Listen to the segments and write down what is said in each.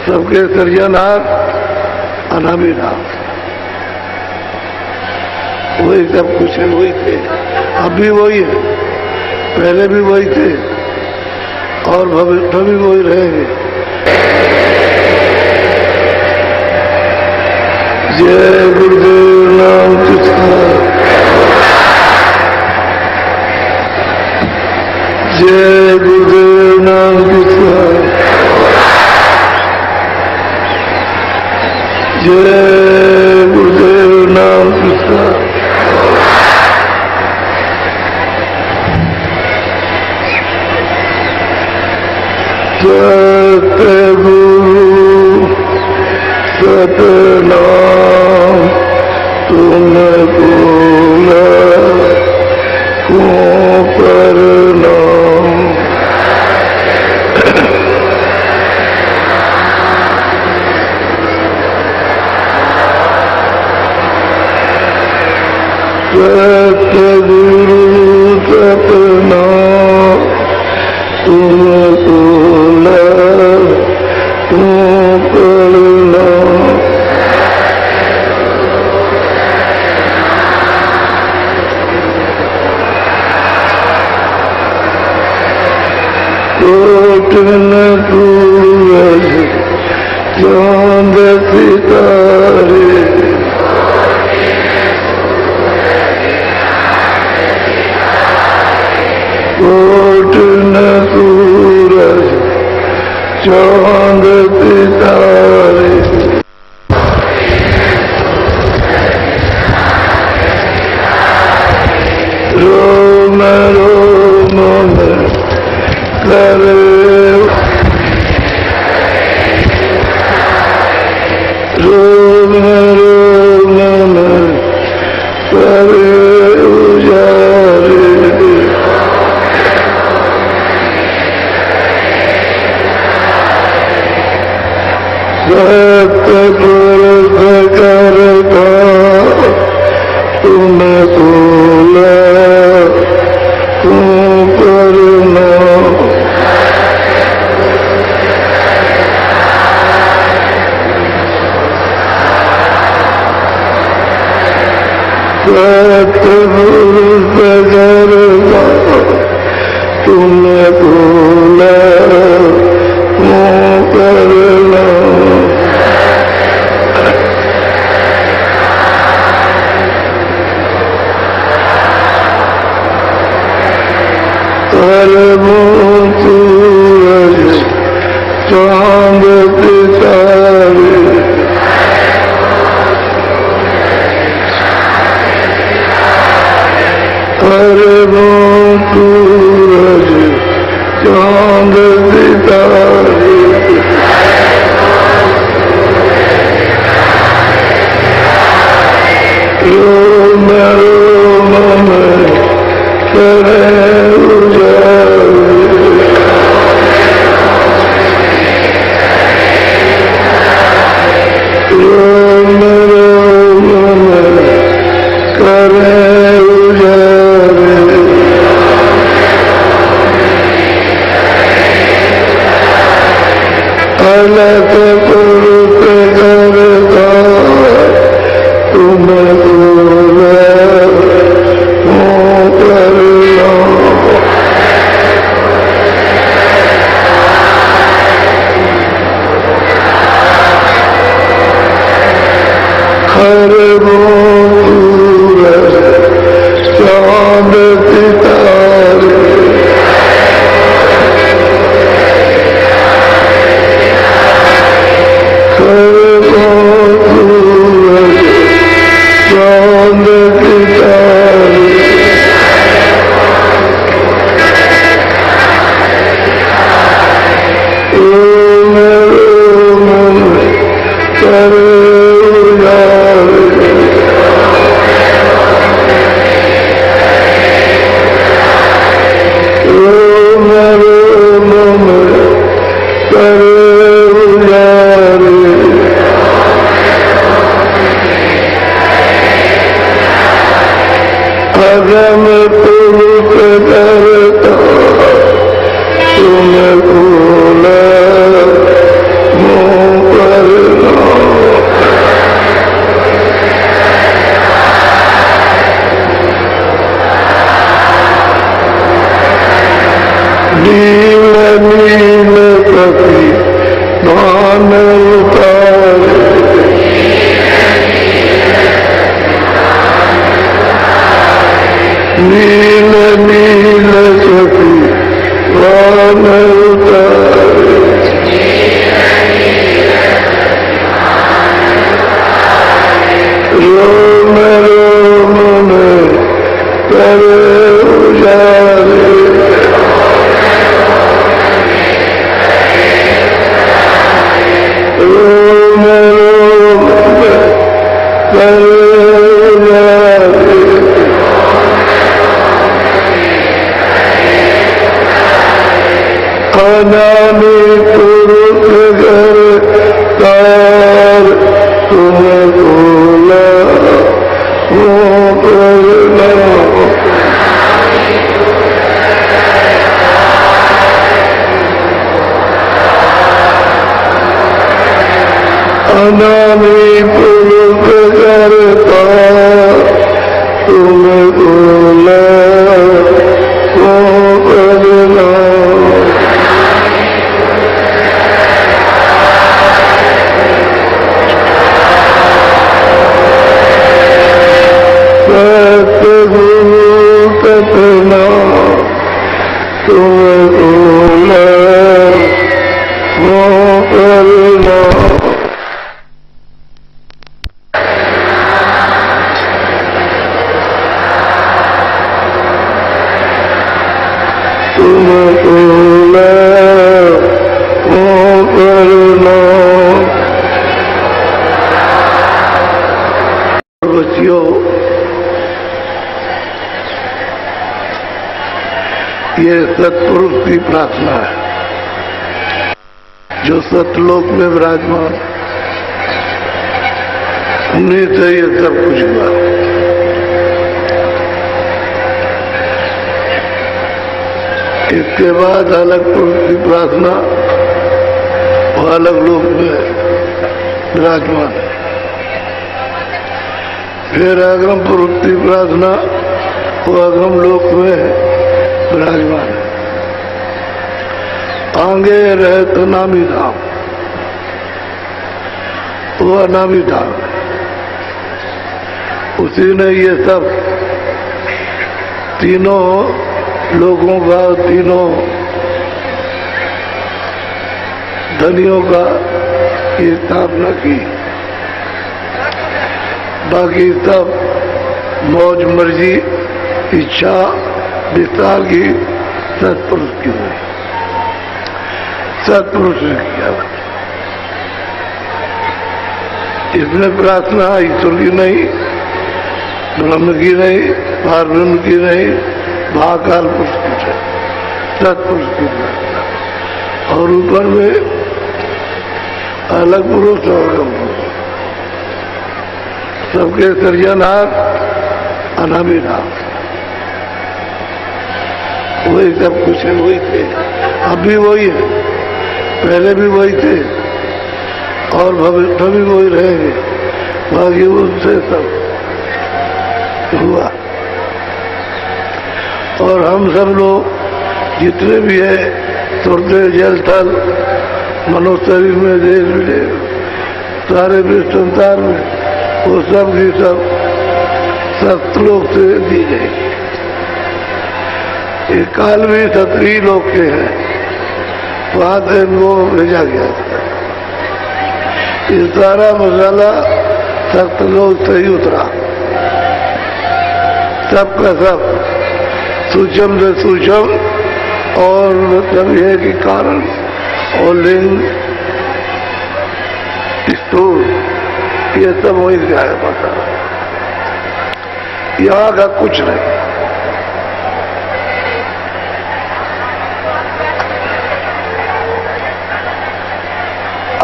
सबके सृजनहार अनामिनाथ, वही सब कुछ है, वही थे, अब भी वही है, पहले भी वही थे और भविष्य भी वही रहेंगे। जय गुरुदेव नाम तुझका, जय गुरुदेव नाम तुझका, जय गुरुदेव नाम तुझका। सतगुरु सतनाम तुमको लाखों प्रणाम। सतगुरु सतनाम तुमको लाखों प्रणाम। कोटन सूरज चांद सितारे, कोटन सूरज चांद सितारे, रोम रोम में करे, रोम रोम में करे उजारे। सतपुरुष करता तुमको लाखों प्रणाम। सतपुरुष करता तुमको लाखों प्रणाम। अरबों सूरज चांद सितारे, अरबों सूरज चांद सितारे, रोम रोम में करे उजारे। रोम रोम में करे उजारे। अलग पुरुष करता तुमको लाखों प्रणाम। अरबों सूरज चांद सितारे, अरबों सूरज चांद सितारे, रोम रोम में करे उजारे। मान उतारे नील नील सखी मान उतारे रोम रोम में करे उजारे रोम रोम में करे उजारे अनामी पुरुष घर तार तुम बोला वो करना अनामी पुरुष घर तार तुम बोला वो करना कतना तुम बोला वो करना तुम बोला वो करना बच्चियों ये सत्पुरुष की प्रार्थना है जो सतलोक में विराजमान, उन्हीं से ये सब कुछ हुआ। इसके बाद अलग पुरुष की प्रार्थना वो अलग लोक में विराजमान है। फिर अग्रम पुरुष की प्रार्थना वो अग्रम लोक में विराजमान है। आगे रहे तो नामी धाम, वो अनामी धाम है। उसी ने ये सब तीनों लोगों का, तीनों धनियों का ये स्थापना की। बाकी सब मौज मर्जी इच्छा विस्तार की सत्पुरुष की हुई, सत्पुरुष ने किया। इसमें प्रार्थना ईश्वर की नहीं, ब्रह्म की नहीं, पारब्रह्म की नहीं, महाकाल पुरुष की है, सत्पुरुष की प्रार्थना। और ऊपर में अलग पुरुष और कम पुरुष, सबके सृजनहार अनामी नाम, वही सब कुछ है, वही थे, अब भी वही है, पहले भी वही थे और भविष्य भी वही रहेंगे। बाकी उनसे सब हुआ। और हम सब लोग जितने भी है, सुरते जल थल मनुष्य शरीर में, देश विदेश, सारे विश्व संसार में, वो सब की सब सतलोक से दी जाएगी। ये काल में सत्री लोग के हैं, वहां से इनको भेजा गया था। ये सारा मसाला सतलोक से ही उतरा, सबका सब सूक्ष्म से सूक्ष्म, और मतलब यह कि कारण और लिंग स्थूल ये सब वही से आया पता, यहाँ का कुछ नहीं।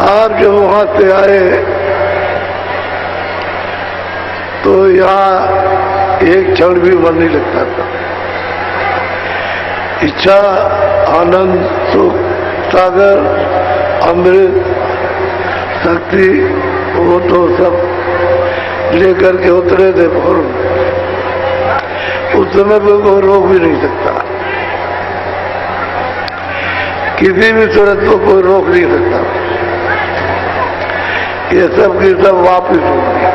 आप जब वहां से आए तो यहाँ एक क्षण भी मन नहीं लगता था। इच्छा, आनंद, सुख, सागर, अमृत, शक्ति, वो तो सब लेकर के उतरे थे फौरन। उस समय कोई रोक भी नहीं सकता, किसी भी सूरत को कोई रोक नहीं सकता। ये सब की सब वापिस होगी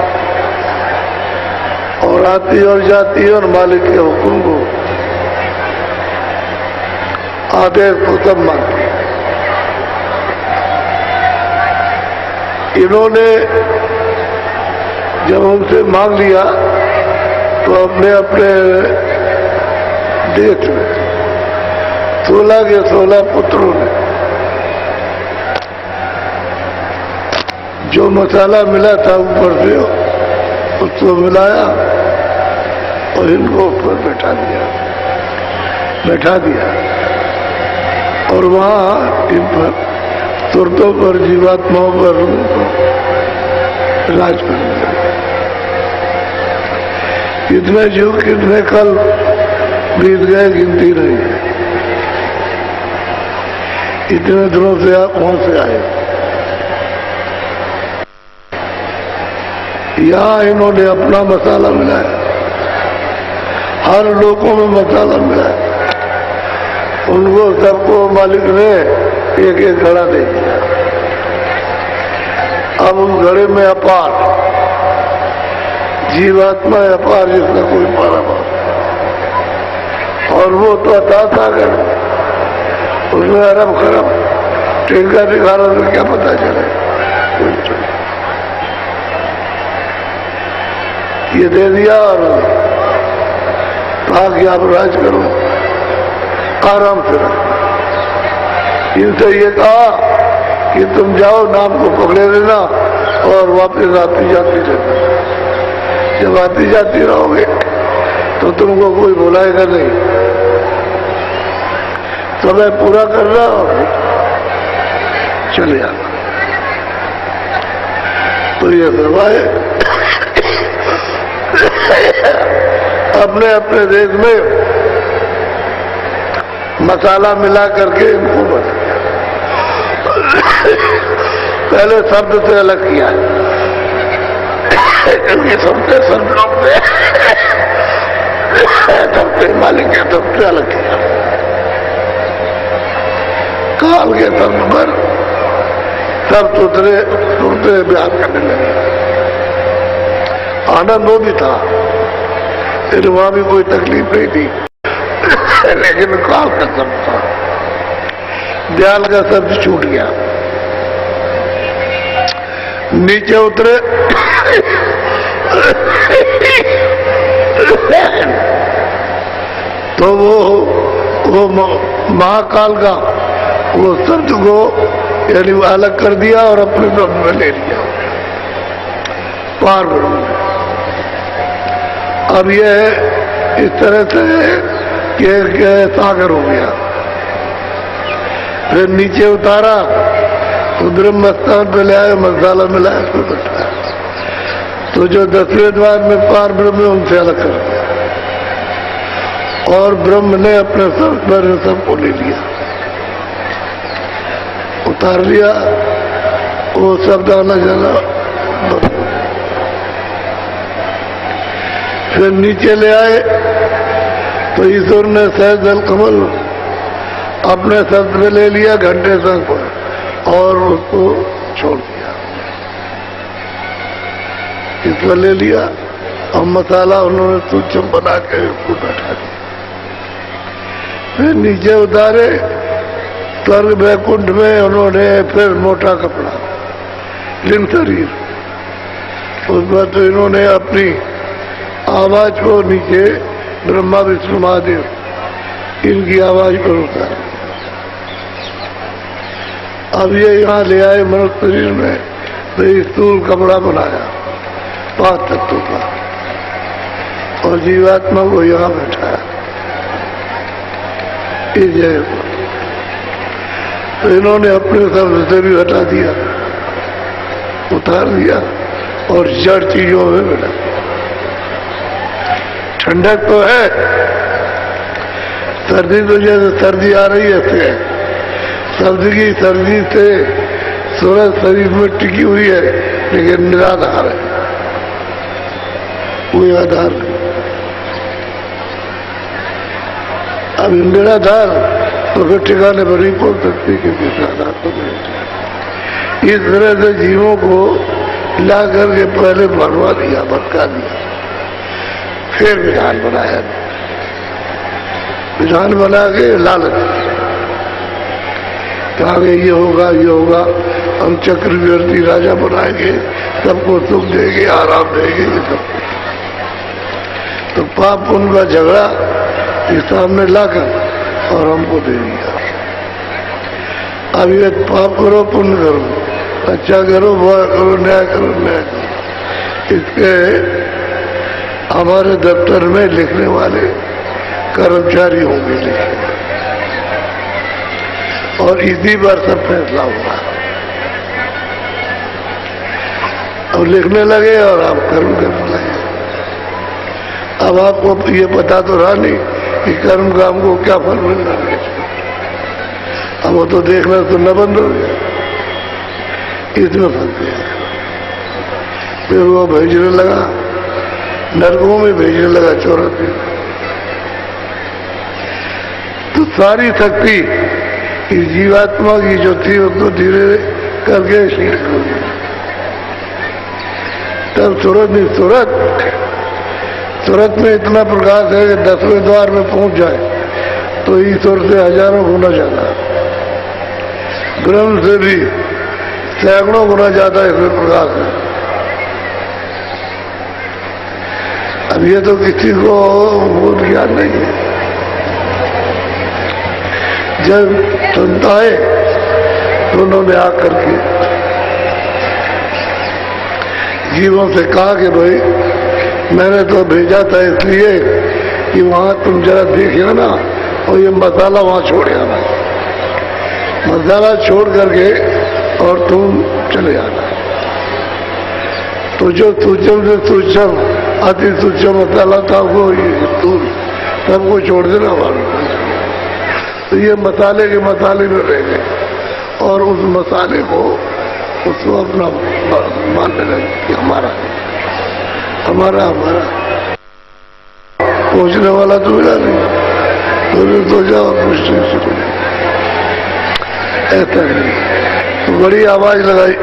और आती और जाती है और मालिक के हुक्म को आदेश को सब मानती है। इन्होंने जब उनसे मांग लिया तो अपने अपने देश में 16 के 16 पुत्रों ने जो मसाला मिला था ऊपर से उसको मिलाया और इनको ऊपर बैठा दिया और वहां इन पर तुरतों पर जीवात्माओं पर राज करने लगे। कितने युग कितने कल बीत गए गिनती नहीं है। इतने दिनों से आप वहां से आए। यहाँ इन्होंने अपना मसाला मिलाया, हर लोगों में मसाला मिलाया। उनको सबको मालिक ने एक एक घड़ा दे दिया। अब उस घड़े में अपार जीवात्मा अपार जिसका कोई पारावार और वो तो अता सागर उसमें अरब खरब टेका दिखा रहा तो क्या पता चले। ये दे दिया और कहा कि आप राज करो, आराम से रहो। इनसे ये कहा कि तुम जाओ नाम को पकड़े लेना और वापस आती जाती रहना। जब आती जाती रहोगे तो तुमको कोई बुलाएगा नहीं। समय पूरा करना और चले आना। तो ये फरमाए अपने अपने देश में मसाला मिला करके इनको बना। पहले शब्द से अलग किया, सबसे मालिक के सबसे अलग किया। काल के शब्द पर सब सुनते बयान करने लगे। आनंद वो भी था, फिर वहां भी कोई तकलीफ नहीं थी, लेकिन काल का शब्द था, दयाल का शब्द छूट गया। नीचे उतरे तो वो महाकाल का वो शब्द को यानी अलग कर दिया और अपने ब्रह्म में ले लिया, पार ब्रह्म में। अब ये इस तरह से कि सागर हो गया। फिर नीचे उतारा तो ब्रह्म स्थान पे ले आए, मसाला मिलाया, उसको बैठाया। तो जो 10वें द्वार में पार ब्रह्म है उनसे अलग कर दिया और ब्रह्म ने अपने सर पर सबको ले लिया, उतार लिया। वो शब्द आना जाना बंद। फिर नीचे ले आए तो ईश्वर ने सहज जल कमल अपने शब्द में ले लिया, घंटे तक पर, और उसको छोड़ दिया। ईश्वर ले लिया और मसाला उन्होंने सूक्ष्म बना के उसको बैठा दिया। फिर नीचे उतारे स्वर्ग वैकुंठ में उन्होंने फिर मोटा कपड़ा लिंग शरीर, उसमें तो इन्होंने अपनी आवाज को नीचे ब्रह्मा विष्णु महादेव इनकी आवाज पर उतारा। अब ये यहाँ ले आए मनुष्य शरीर में, तो स्थूल कपड़ा बनाया 5 तत्वों का और जीवात्मा को यहाँ बैठाया इस जगह पर। तो इन्होंने अपने शब्द से भी हटा दिया, उतार दिया और जड़ चीजों में मिला दिया। ठंडक तो है, सर्दी तो जैसे सर्दी आ रही है, सर्दी से सूरज शरीर में टिकी हुई है, लेकिन निराधार है, कोई आधार नहीं। अब निराधार तो फिर ठिकाने पर नहीं पहुंच सकती, क्योंकि आधार तो नहीं। इस तरह से जीवों को ला करके पहले भरवा दिया, भटका दिया, फिर विधान बनाया। विधान बना के लालच, आगे ये होगा ये होगा, हम चक्रवर्ती राजा बनाएंगे, सबको सुख देंगे, आराम देंगे, ये सब। तो पाप पुण्य का झगड़ा ये सामने लाकर और हमको दे दिया। अब ये पाप करो पुण्य करो, अच्छा करो बुरा करो, न्याय करो न्याय करो, इसके हमारे दफ्तर में लिखने वाले कर्मचारी होंगे लिखने, और इसी बार सब फैसला होगा। अब लिखने लगे और आप कर्म करने लगे। अब आपको ये पता तो रहा नहीं कि कर्म का हमको क्या फल मिल रहा है। अब वो तो देखना सुनना बंद हो गया, इसमें फंस गया। फिर वो भेजने लगा, नरकों में भेजने लगा, चौरासी। तो सारी शक्ति इस जीवात्मा की जो थी उसको धीरे करके शील हो गई। तब सूरत नहीं, सूरत में इतना प्रकाश है कि 10वें द्वार में पहुंच जाए तो ईश्वर से हजारों गुना ज्यादा, ब्रह्म से भी सैकड़ों गुना ज्यादा इसमें प्रकाश है। अब ये तो किसी को वो ज्ञान नहीं है। जब संताए तो उन्होंने आकर के जीवों से कहा कि भाई मैंने तो भेजा था इसलिए कि वहां तुम जरा देखिए ना, और ये मसाला वहां छोड़ आना, मसाला छोड़ करके और तुम चले आना। तो जो सूक्ष्म से सूक्ष्म अति सूक्ष्म मसाला था वो दूर सबको छोड़ देना वाला। तो ये मसाले के मसाले में रह गए और उस मसाले को उसको अपना मानने लगे कि हमारा हमारा हमारा। पहुंचने वाला तो मिला नहीं, तो सोचा और कुछ नहीं शुरू, ऐसा नहीं। तो बड़ी आवाज लगाई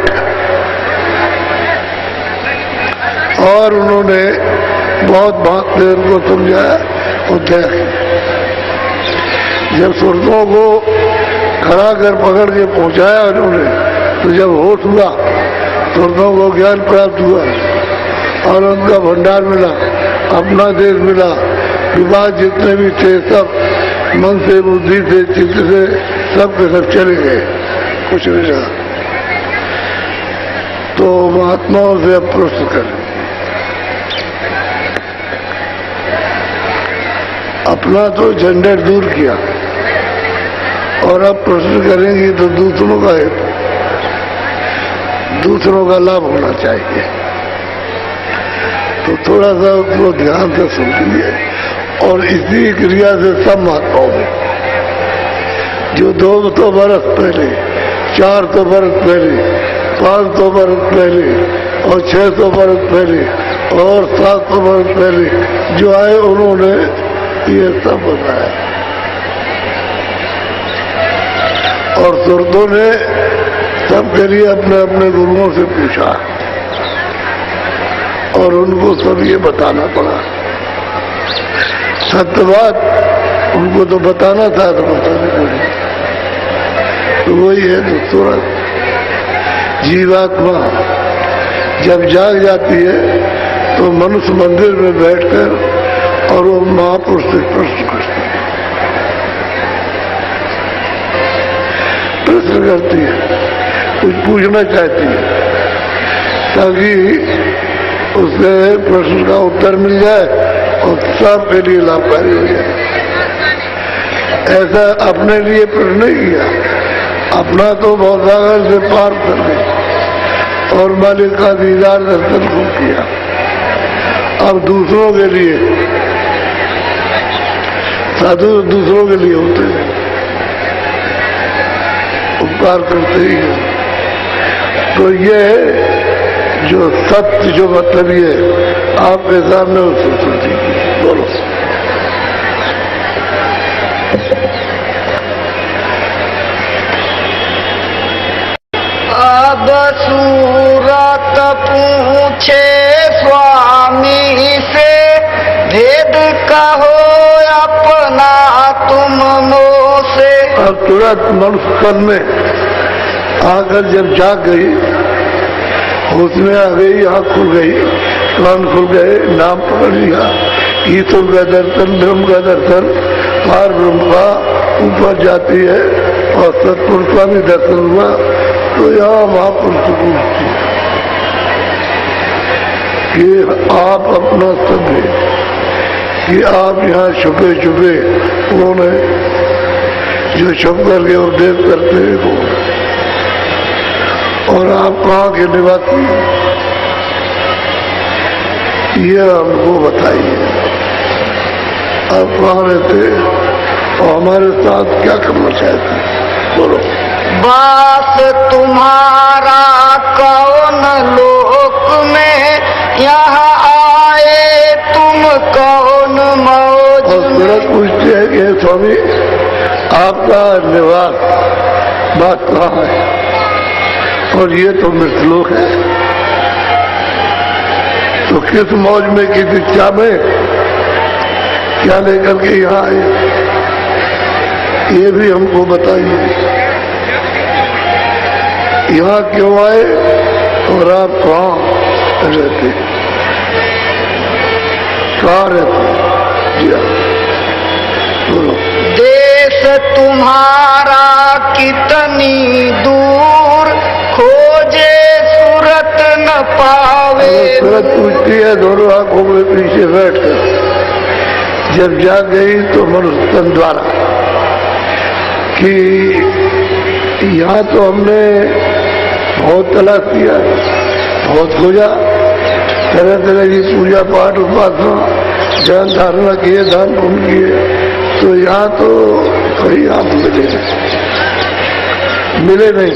और उन्होंने बहुत बात से उनको समझाया और देख जब सुरतों को खड़ा कर पकड़ के पहुंचाया उन्होंने, तो जब होश हुआ सुरतों को ज्ञान प्राप्त हुआ और उनका भंडार मिला, अपना देश मिला, विवाद जितने भी थे सब मन से बुद्धि से चित्त से सब के सब चले गए, कुछ नहीं रहा। तो महात्माओं से अब प्रश्न करें, अपना तो झंझट दूर किया और अब प्रश्न करेंगे तो दूसरों का है, दूसरों का लाभ होना चाहिए। तो थोड़ा सा उसको ध्यान से सुनिए और इसी क्रिया से सब महात्माओं में जो 200 बरस पहले, 400 बरस पहले, 500 बरस पहले और 600 बरस पहले और 700 बरस पहले जो आए उन्होंने ये सब बताया और सुरतों ने सबके लिए अपने अपने गुरुओं से पूछा और उनको सब ये बताना पड़ा। सत्य बात उनको तो बताना था तो बताने पड़ी। तो वही है तो सूरत जीवात्मा जब जाग जाती है तो मनुष्य मंदिर में बैठकर और वो महापुरुष से प्रश्न करती है, प्रश्न करती है, कुछ पूछना चाहती है ताकि उससे प्रश्न का उत्तर मिल जाए और सबके लिए लाभकारी हो जाए। ऐसा अपने लिए प्रश्न नहीं किया, अपना तो भवसागर से पार कर गए और मालिक का दीदार दर्शन को किया। अब दूसरों के लिए साधु दूसरों के लिए होते हैं, उपकार करते ही हैं। तो ये जो सत्य जो मतलब ये आपके सामने उसको बोलो। अब सूरत कहो अपना तुम मोसे। और तुरंत मनुष्य तन में आकर जब जाग गई, होश में आ गई, आँख खुल गई, कान खुल गए, नाम पकड़ लिया, ईश्वर का दर्शन, ब्रह्म का दर्शन, पार ब्रह्म का ऊपर जाती है और सत्पुरुष का भी दर्शन हुआ, तो यहाँ महापुरुष पूछती कि आप अपना सब है, कि आप यहाँ छुपे छुपे कौन है, जो छुप करके उपदेश करते हैं कौन, और आप कहाँ के निवासी, ये हमको बताइए, आप कहाँ रहते और हमारे साथ क्या करना चाहते हैं, बोलो। वास तुम्हारा कौन लोक में, यहाँ आए तुम कौन मौज और तुरंत पूछते हैं कि स्वामी आपका निवास बात कहाँ है, और ये तो मृतलोक है, तो किस मौज में, किस इच्छा में, क्या लेकर के यहाँ आए, ये भी हमको बताइए। यहाँ क्यों आए और आप कहाँ रहते, कहाँ रहते, जी बोलो। देश तुम्हारा कितनी दूर, खोजे सूरत न पावे। सूरत पूछती है दोनों आंखों में पीछे बैठकर, जब जाग गई तो मनुष्य तन द्वारा कि यहाँ तो हमने बहुत तलाश किया, बहुत खोजा, तरह तरह की पूजा पाठ उपासना ज्ञान धारणा किए, दान पुण्य किए, तो यहाँ तो कहीं आप मिले नहीं,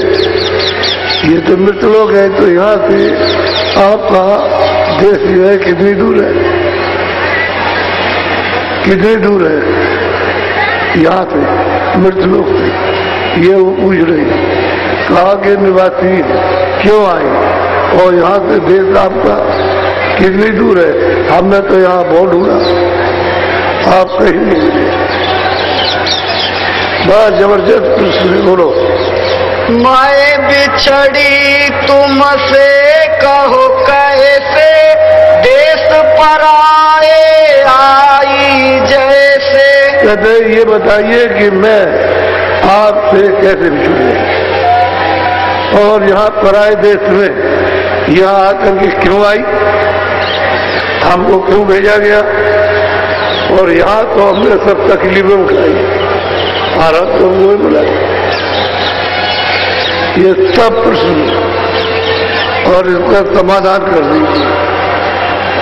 ये तो मृत लोग है, तो यहाँ से आपका देश जो है कितनी दूर है, कितनी दूर है यहाँ से मृत लोग से, ये वो पूछ रही, कहाँ के निवासी क्यों आए और यहाँ से देश आपका कितनी दूर है, हमने तो यहाँ बहुत ढूंढा, आप कहीं नहीं मिले। बड़ा जबरदस्त प्रश्न, बोलो। मैं बिछड़ी तुमसे कहो कैसे, देश पराए आई जैसे। कहते ये बताइए कि मैं आपसे कैसे बिछूंगा, और यहाँ पराए देश में यहाँ आकर के क्यों आई, हमको क्यों भेजा गया, और यहाँ तो हमने सब तकलीफें उठाई, भारत तो हमको मिला। ये सब प्रश्न और इसका समाधान कर दीजिए,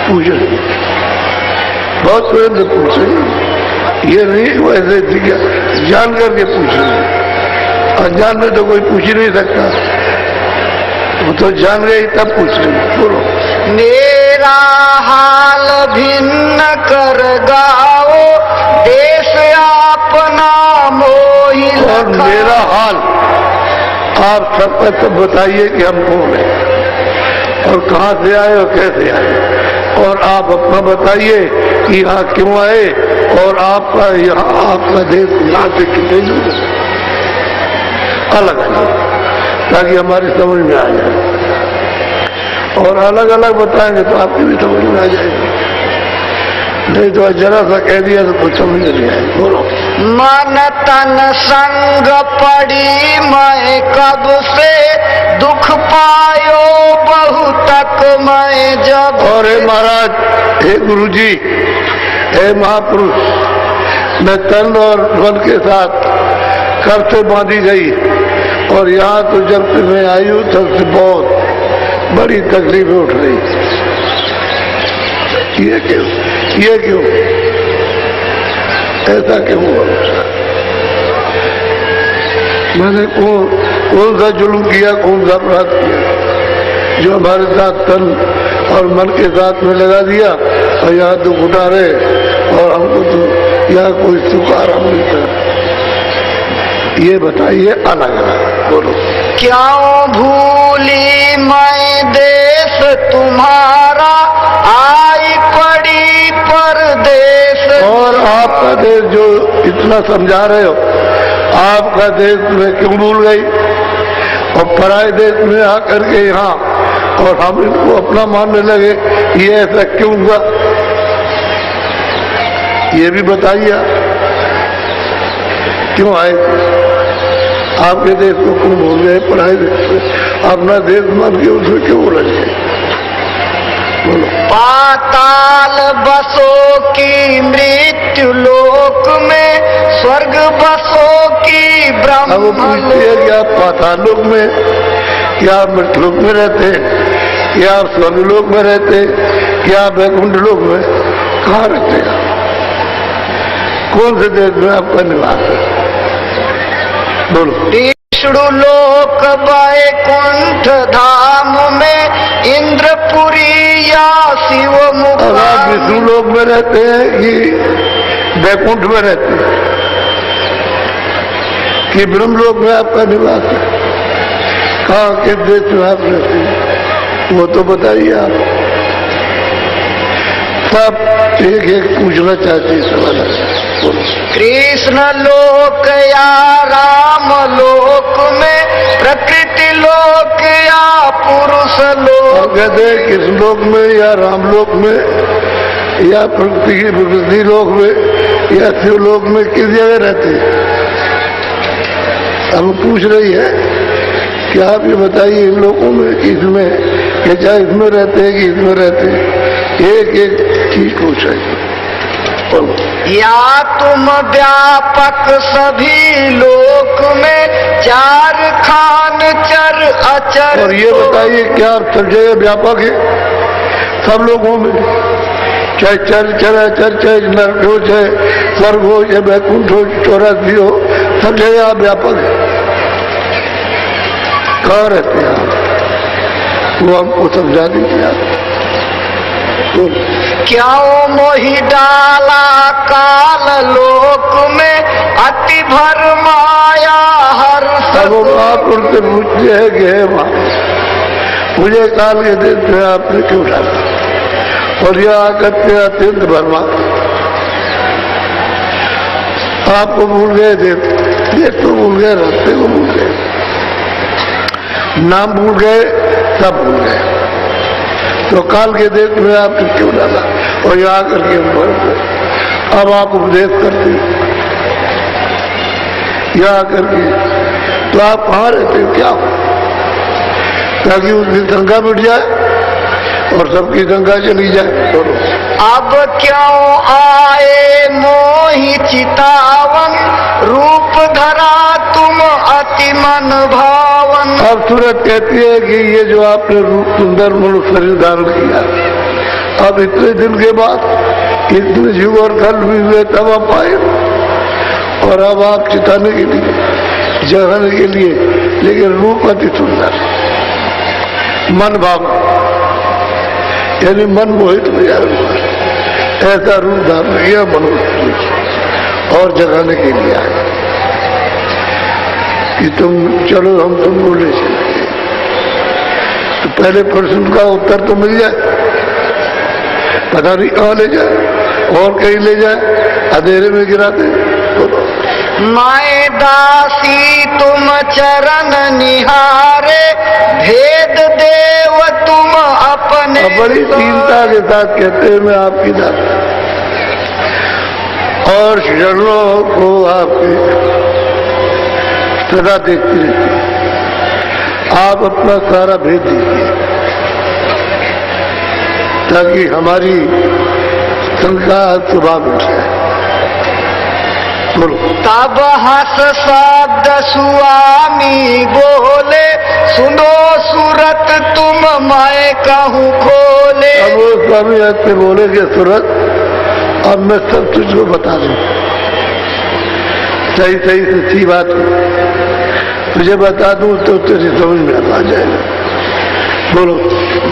पूछे बहुत प्रेम से पूछे, ये नहीं वैसे दिया जान करके पूछेंगे, अनजान में तो कोई पूछ ही नहीं सकता, वो तो जान गए तब पूछ रहे। बोलो। मेरा हाल भिन्न कर गाओ, देश अपना मोहि। और मेरा हाल आप सबको तो बताइए कि हम कौन है और कहाँ से आए और कैसे आए, और आप अपना बताइए कि यहाँ क्यों आए और आपका यहाँ आपका देश यहाँ से कितने दूर है, अलग अलग, ताकि हमारी समझ में आ जाए, और अलग अलग बताएंगे तो आपकी भी समझ में आ जाएगा, नहीं तो जरा सा कह दिया तो कुछ समझ नहीं आए। बोलो। मन तन संग पड़ी मैं कब से, दुख पायो बहु तक मैं जब। और हे महाराज, हे गुरु जी, हे महापुरुष, मैं तन और मन के साथ कब से बांधी गई, और यहाँ तो जब से मैं आई हूँ तब से बहुत बड़ी तकलीफें उठ रही। ये क्यों, ये क्यों, ऐसा क्यों हुआ, मैंने कौन सा जुल्म किया, कौन सा अपराध किया जो हमारे साथ तन और मन के साथ में लगा दिया, और यहाँ दुख उठा रहे, और हमको तो यहाँ कोई सुख आराम मिलता है, ये बताइए अलग अलग। बोलो। क्यों भूली मैं देश तुम्हारा, आई पड़ी परदेश। और देश जो इतना समझा रहे हो, आपका देश में क्यों भूल गई और पराए देश में आकर के यहाँ और हम इनको अपना मानने लगे, ये ऐसा क्यों हुआ? ये भी बताइए, क्यों आए? आपके देश को क्यों भूल गए? पराए देश में अपना देश मान के उसमें क्यों उलझ गए? पाताल बसो की मृत्यु लोक में, स्वर्ग बसो की ब्रह्म। अब वो पूछते हैं कि आप पाताल लोक में, क्या आप मृतलोक में रहते हैं, क्या आप स्वर्गलोक में रहते हैं, क्या आप वैकुंठ लोक में? कहाँ रहते हैं? कौन से देश में आपका निवास है? बोलो। विष्णु लोक वैकुंठ धाम में, इंद्रपुरी या शिव मुख। अब आप विष्णु लोक में रहते हैं कि वैकुंठ में रहते हैं कि ब्रह्मलोक में आपका निवास है? कहाँ के देश में आप रहते हैं वो तो बताइए आप। सब एक एक पूछना चाहते सवाल। कृष्ण लोक या राम लोक में, प्रकृति लोक या पुरुष लोक। कहते हैं किस लोक में या राम लोक में या प्रकृति लोक में या शिव लोक में, किस जगह रहते हैं? हम पूछ रही है कि आप ये बताइए इन लोगों में, इसमें कि चाहे इसमें रहते हैं कि इसमें रहते हैं, एक एक चीज पूछ रही। या तुम व्यापक सभी लोक में, चार खान चर अचर। और ये बताइए क्या आप सब जगह व्यापक है? सब लोगों में, चाहे चर चर अचर, चाहे नरक हो, चाहे स्वर्ग हो, चाहे वैकुंठ हो, 84 हो, सब जगह आप व्यापक है। कहाँ रहते हैं आप? वो हमको समझा दीजिए आप। क्यों मोहि डाला काल लोक में, अति भर माया हर। अब आप उनसे पूछते हैं कि हे माँ, मुझे काल के दिन में आपने क्यों डाला? और यह आकर के अत्यंत भरमा, आपको भूल गए, देश तो भूल गए, रास्ते को भूल गए, नाम भूल गए, सब भूल गए। तो काल के देश में आपने क्यों डाला? और यहाँ आकर के अब आप उपदेश करते हैं यहाँ आकर के, तो आप कहाँ रहते हो? क्या हो? ताकि उसकी शंका मिट जाए और सबकी शंका चली जाए। तो अब क्यों आए मोहि चितावन, रूप धरा तुम अति मन भावन। अब सूरत कहती है कि ये जो आपने रूप सुंदर मनुष्य शरीर धारण किया, अब इतने दिन के बाद इतने युग और कल भी हुए तब आप आए, और अब आप चिताने के लिए, जगाने के लिए, लेकिन रूप अति सुंदर, मन भाव, यानी मन मोहित हो जाए, ऐसा रूप धारण किया मनुष्य और जगाने के लिए आए कि तुम चलो हम तुमको ले चलते। तो पहले प्रश्न का उत्तर तो मिल जाए, पता नहीं कहाँ ले जाए और कहीं ले जाए, अंधेरे में गिरा दे। मैं दासी तुम चरण निहारे, भेद देव तुम अपने। बड़ी चिंता के साथ कहते हैं मैं आपकी दास, और शरणों को आपके सदा देखती रहती है। आप अपना सारा भेद दीजिए ताकि हमारी शंका स्वभाव मिट जाए। तब हस शब्द स्वामी बोले, सुनो सूरत तुम मैं कहूँ खोले। अब वो स्वामी ऐसे बोले कि सूरत, अब मैं सब तुझको बता दूं, सही सही सच्ची बात तुझे बता दूं तो तेरी समझ में आ जाएगा। बोलो।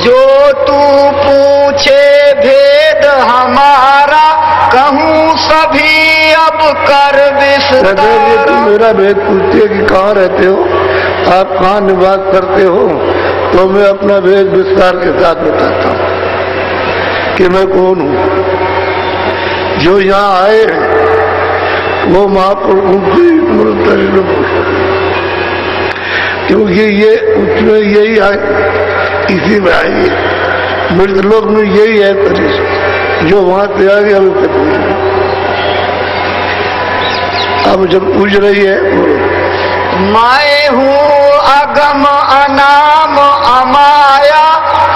जो तू पूछे भेद हमारा, कहूँ सभी अब कर विस्तार। तुम मेरा भेद पूछती है कि कहाँ रहते हो, आप कहाँ निवास करते हो, तो मैं अपना भेद विस्तार के साथ बताता हूँ कि मैं कौन हूँ। जो यहाँ आए हैं वो महापुरुष उनकी मनुष्य लोग, क्योंकि ये उसमें यही आए, इसी में आएंगे। मृत लोक में यही है तरीका जो वहां से आ गया अभी तक। अब जब पूछ रही है, मैं हूँ अगम अनाम अमाया,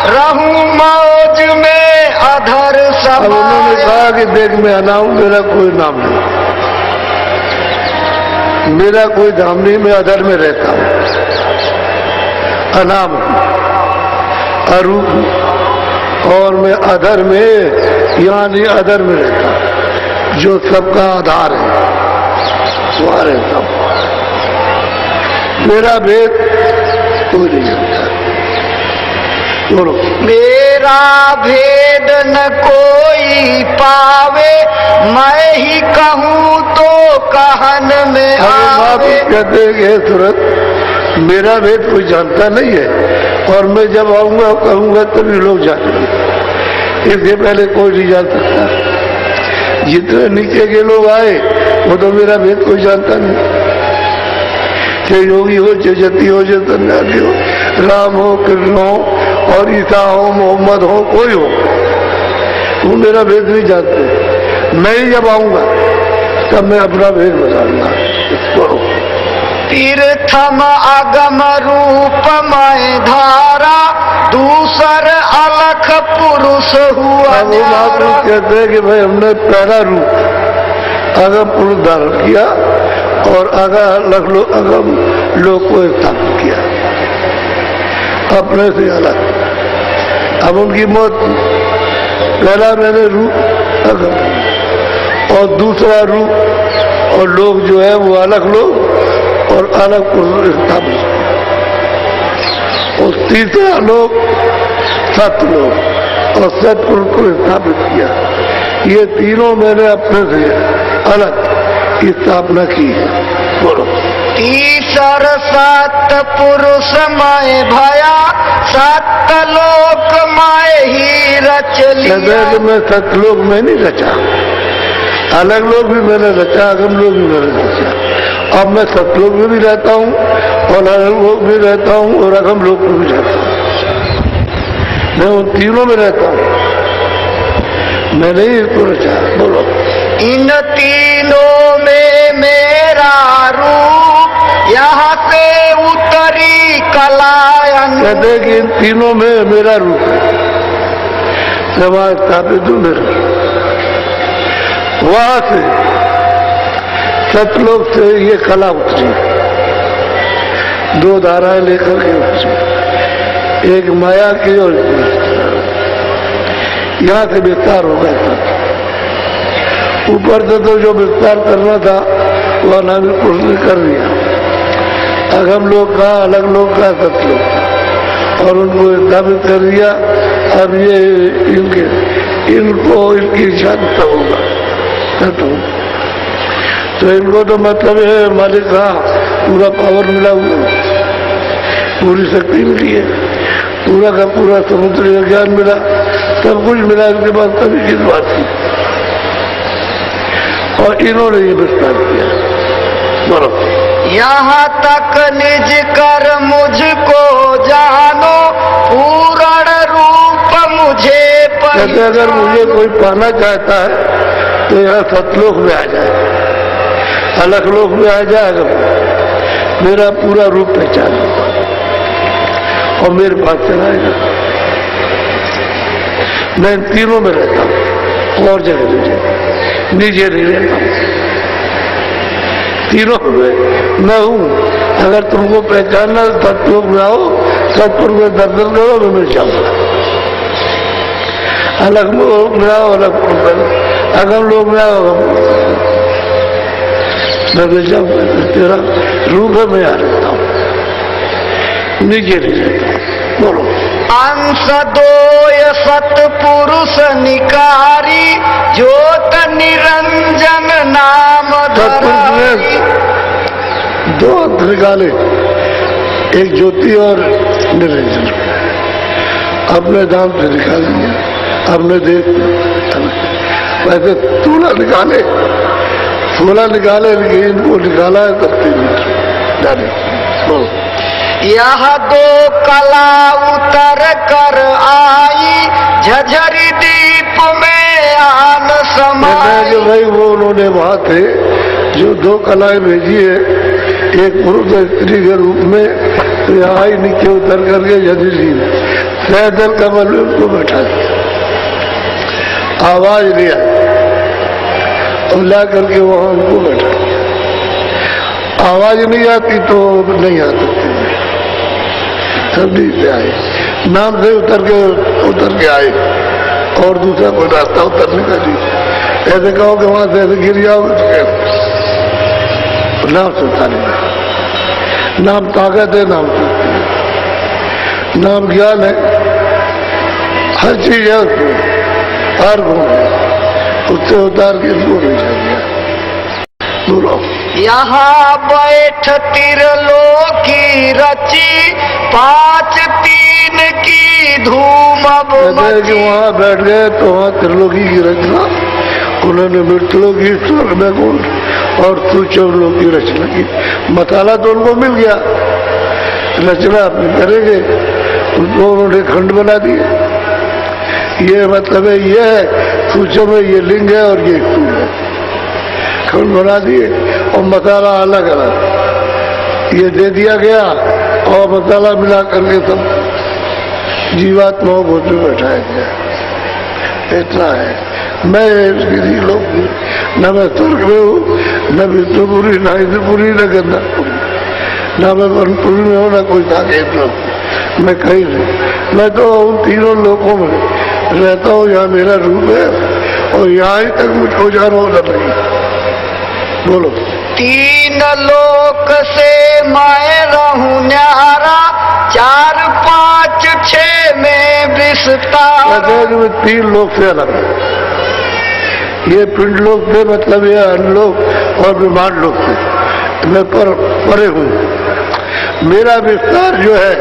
रहूं मौज में अधर अब उन्होंने समाया। कहा कि देख मैं अनाम, मेरा कोई नाम नहीं, मेरा कोई धाम नहीं, मैं अधर में रहता हूँ, अनाम अरूप, और मैं अधर में, यानी अधर में रहता हूँ, जो सबका आधार है वहां रहता हूँ। मेरा भेद कोई नहीं जानता। बोलो। मेरा भेद न कोई पावे, मैं ही कहूँ तो कहन में आवे। कहते हैं कि हे सूरत, मेरा भेद कोई जानता नहीं है, और मैं जब आऊंगा कहूंगा तभी लोग जानेंगे, इससे पहले कोई नहीं जान सकता। जितने नीचे के लोग आए वो तो मेरा भेद कोई जानता नहीं, चाहे योगी हो, चाहे जति हो, चाहे सन्यासी हो, राम हो, कृष्ण हो, और ईसा हो, मोहम्मद हो, कोई हो, वो मेरा भेद नहीं जानते। मैं ही जब आऊंगा तब मैं अपना भेद बताऊंगा। तीर्थम अगम रूप मैं धारा, दूसर अलख पुरुष हुआ। वो महापुरुष कहते हैं कि भाई हमने पहला रूप अगम पुरुष धारण किया और अगम लोग को स्थापित किया अपने से अलग। अब उनकी मौत, पहला मैंने रूप अगम और दूसरा रूप और लोग जो है वो अलग लोग और अलग पुरुष स्थापित, और तीसरा लोग सत लोग और सतपुरुष को स्थापित किया। ये तीनों मैंने अपने से अलग की स्थापना की है। बोलो। तीसर सत पुरुष मैं भया, सत लोक मैं ही रच लिया। मैं सतलोक में नहीं रचा, अलग लोग भी मैंने रचा, अगम लोग भी मैंने रचा। अब मैं सतलोक में भी रहता हूँ और अलग लोग भी रहता हूँ और अगम लोग में भी रहता हूँ। मैं उन तीनों में रहता हूँ, मैंने ही इसको रचा। बोलो। इन तीनों में मेरा रूप, यहाँ से उतरी कलायन। कहते कि इन तीनों में मेरा रूप है, समाज स्थापित हूँ मेरा। वहां से सतलोक से ये कला उतरी, दो धाराएं लेकर के उतरी, एक माया की और यहाँ से विस्तार हो गया। ऊपर से तो जो विस्तार करना था वो अनामिक पुरुष ने कर दिया, अगम लोग का, अलग लोग का, सतलोक का, और उनको स्थापित कर दिया। अब ये इनको इनकी इच्छा होगा तो इनको तो मतलब है मालिक का पूरा पावर मिला हुआ, पूरी शक्ति मिली है, पूरा का पूरा समुद्री ज्ञान मिला, सब कुछ मिला इनके पास, तभी किस बात की। और इन्होंने ये विस्तार किया। बोलो। यहाँ तक निज कर मुझको जानो, पूर्ण रूप मुझे कहते अगर मुझे कोई पाना चाहता है तो यहाँ सतलोक में आ जाए, अलग लोक में आ जाए, अगर मेरा पूरा रूप पहचान और मेरे पास चलाएगा। मैं इन तीनों में रहता हूँ और जगह नीचे नहीं रहता हूँ, तीनों में मैं हूँ। अगर तुमको पहचानना सतलोक में आओ, सतपुर में दर्शन करो, मैं मिल जाऊंगा। अलग लोग में आओ, अलग अगम लोग में आओ, मैं मिल जाऊंगा। तेरा रूप है, मैं आ रहता हूँ, नीचे नहीं रहता हूँ। बोलो। अंश दोय सतपुरुष निकारी, ज्योत निरंजन नाम धराई। दो अंत निकाले, एक ज्योति और निरंजन, अपने दाम से निकाल दिया, अपने देश वैसे तूला निकाले 16 निकाले, लेकिन इनको निकाला है 31 मीटर। जाने बोलो। यह दो कला उतर कर आई, झझरी दीप में आन समाई। भाई वो उन्होंने वहां थे जो 2 कलाएं भेजी है, एक पुरुष स्त्री के रूप में, तो यहाँ आई नीचे उतर करके झझरी सैदल कमल में उनको बैठा दिया, आवाज लिया और ला करके वहां उनको बैठा दिया। आवाज नहीं आती तो नहीं आ सकती, सब से आए, नाम से उतर के आए, और दूसरा कोई रास्ता उतरने का नहीं। ऐसे कहो कि वहां से ऐसे गिर जाओगे, नाम से उतारेंगे। नाम ताकत है, नाम शक्ति है, नाम ज्ञान है, हर चीज है उसमें, हर गुण है, उससे उतार के इसको नहीं चाहिए। बोलो। यहाँ बैठ त्रिलोकी रची, 5-3 की धूम अब कि वहाँ बैठ गए तो वहाँ त्रिलोकी की रचना उन्होंने मृतलोकी, स्वर्ग में गुण और सूचलोक की रचना की। मसाला तो उनको मिल गया, रचना अपनी करेंगे, उनको उन्होंने खंड बना दिए। ये मतलब है, ये है सूचो में ये लिंग है और ये स्थूल है, खंड बना दिए और मसाला अलग अलग ये दे दिया गया, और मसाला मिला करके सब जीवात्माओं को बैठाया गया। इतना है। मैं किसी लोग न मैं स्वर्ग में हूँ, न विष्णुपुरी, न इंद्रपुरी, न गंधर्वपुरी, न मैं वनपुरी में हूँ, न कोई साकेत लोग, मैं कहीं नहीं। मैं तो उन तीनों लोगों में रहता हूँ, यहाँ मेरा रूप है और यहाँ ही तक मुझको जाना होता नहीं। बोलो। 3 लोक से मैं रहूं न्यारा, 4-5-6 में विस्तार। 3 लोक से अलग है। ये पिंड लोक थे, मतलब ये अनलोक और ब्रह्मांड लोक थे। मैं परे हूँ, मेरा विस्तार जो है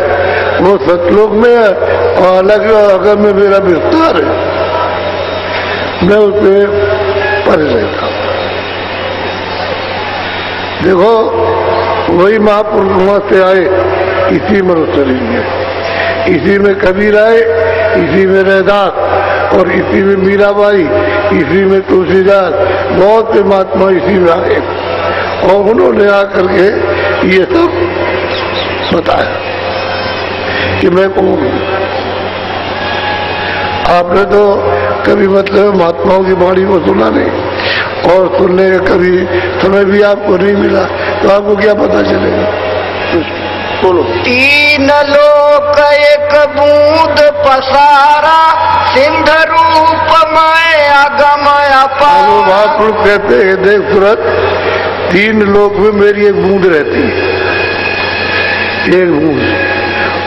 वो सतलोक में है, और अलग अगर में मेरा विस्तार है, मैं उससे परे रहता हूँ। देखो, वही महापुरुष वहां से आए इसी मनुष्य शरीर में, इसी में कबीर आए, इसी में रैदास, और इसी में मीराबाई, इसी में तुलसीदास, बहुत से महात्मा इसी में आए, और उन्होंने आकर के ये सब बताया कि मैं कौन हूँ। आपने तो कभी मतलब महात्माओं की वाणी को सुना नहीं, और सुनने का कभी समय भी आपको नहीं मिला, तो आपको क्या पता चलेगा। बोलो। 3 लोक एक बूंद पसारा, सिंध रूप में अगम अपार। महापुरुष कहते हैं, देख सूरत, 3 लोक में मेरी एक बूंद रहती है, एक बूंद,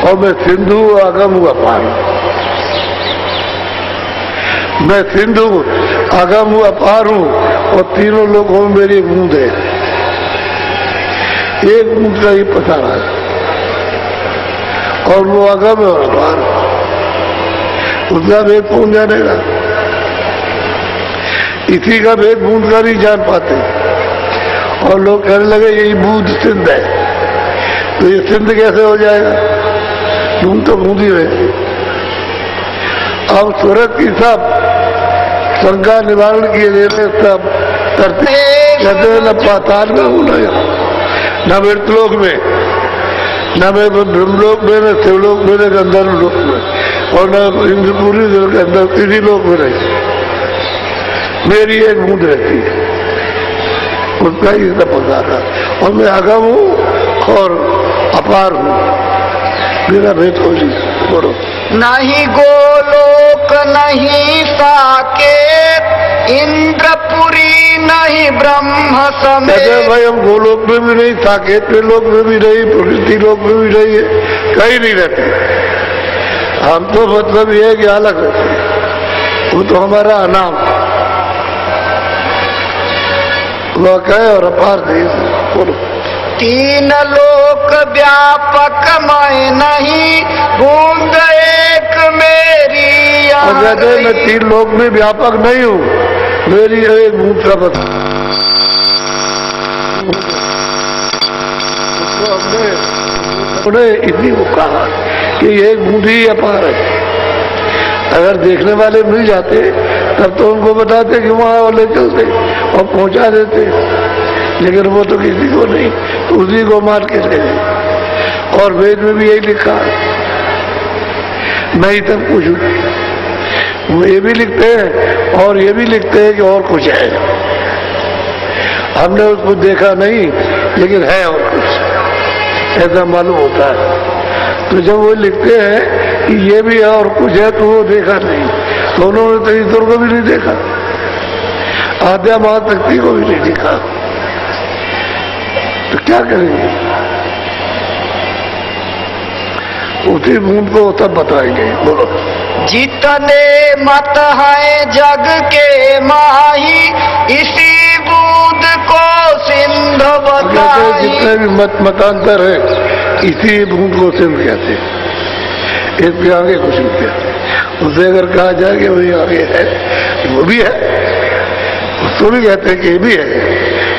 और मैं सिंधु अगम अपार। मैं सिंधु अगम अपार हूँ, और तीनों लोगों में मेरी एक बूंद है, एक बूंद का ही पसारा है, और वो अगम और अपार, उसका भेद कौन जानेगा। इसी का भेद बूंद का नहीं जान पाते, और लोग कहने लगे यही बूंद सिंध है, तो ये सिंध कैसे हो जाएगा, बूंद तो बूंद ही रहे। अब सूरत की सब शंका निवारण किए गए सब करते, कहते न पाताल में हूं, न मृतलोक में, न मैं ब्रह्मलोक में, न शिवलोक में, न गंधर्व लोक में, और न इंद्रपुरी के अंदर किसी लोक में नहीं। मेरी एक बूंद रहती है, उसका ही सब पसारा, और मैं अगम हूँ और अपार हूँ, मेरा भेद हो जी। बोलो। नहीं गोलोक नहीं साकेत, इंद्रपुरी नहीं ब्रह्म समेत। भाई हम गोलोक में भी नहीं, साकेत में लोक में भी नहीं, प्रकृति लोक में भी नहीं है, कहीं नहीं रहते। हम तो मतलब ये है कि अलग रहते, वो तो हमारा अनाम लोक है और अपार देश। बोलो। 3 लोक व्यापक मैं नहीं, बूंद एक मेरी। कहते मैं 3 लोक में व्यापक नहीं हूँ, मेरी एक बूंद का बता। उसको हमने उन्हें इतनी को कहा कि ये एक बूंदी ही अपार है। अगर देखने वाले मिल जाते तब तो उनको बताते कि वहां वाले चलते और पहुंचा देते, लेकिन वो तो किसी को नहीं, तो उसी को मार के ले गए। और वेद में भी यही लिखा है, नहीं तब कुछ। वो ये भी लिखते हैं और ये भी लिखते हैं कि और कुछ है। हमने उसको देखा नहीं, लेकिन है और कुछ, ऐसा मालूम होता है। तो जब वो लिखते हैं कि ये भी है और कुछ है, तो वो देखा नहीं, तो उन्होंने तो ईश्वर को भी नहीं देखा, आद्या महाशक्ति को भी नहीं देखा, तो क्या करेंगे? उसी बूंद को तब बताएंगे। बोलो। जितने मत हैं जग के माही, इसी बूंद को सिंधु बताई। जितने भी मतांतर है, इसी बूंद को सिंध कहते हैं। इसके आगे कुछ नहीं कहते। उसे अगर कहा जाए कि वही आगे है, वो भी है, उसको भी कहते हैं कि ये भी है,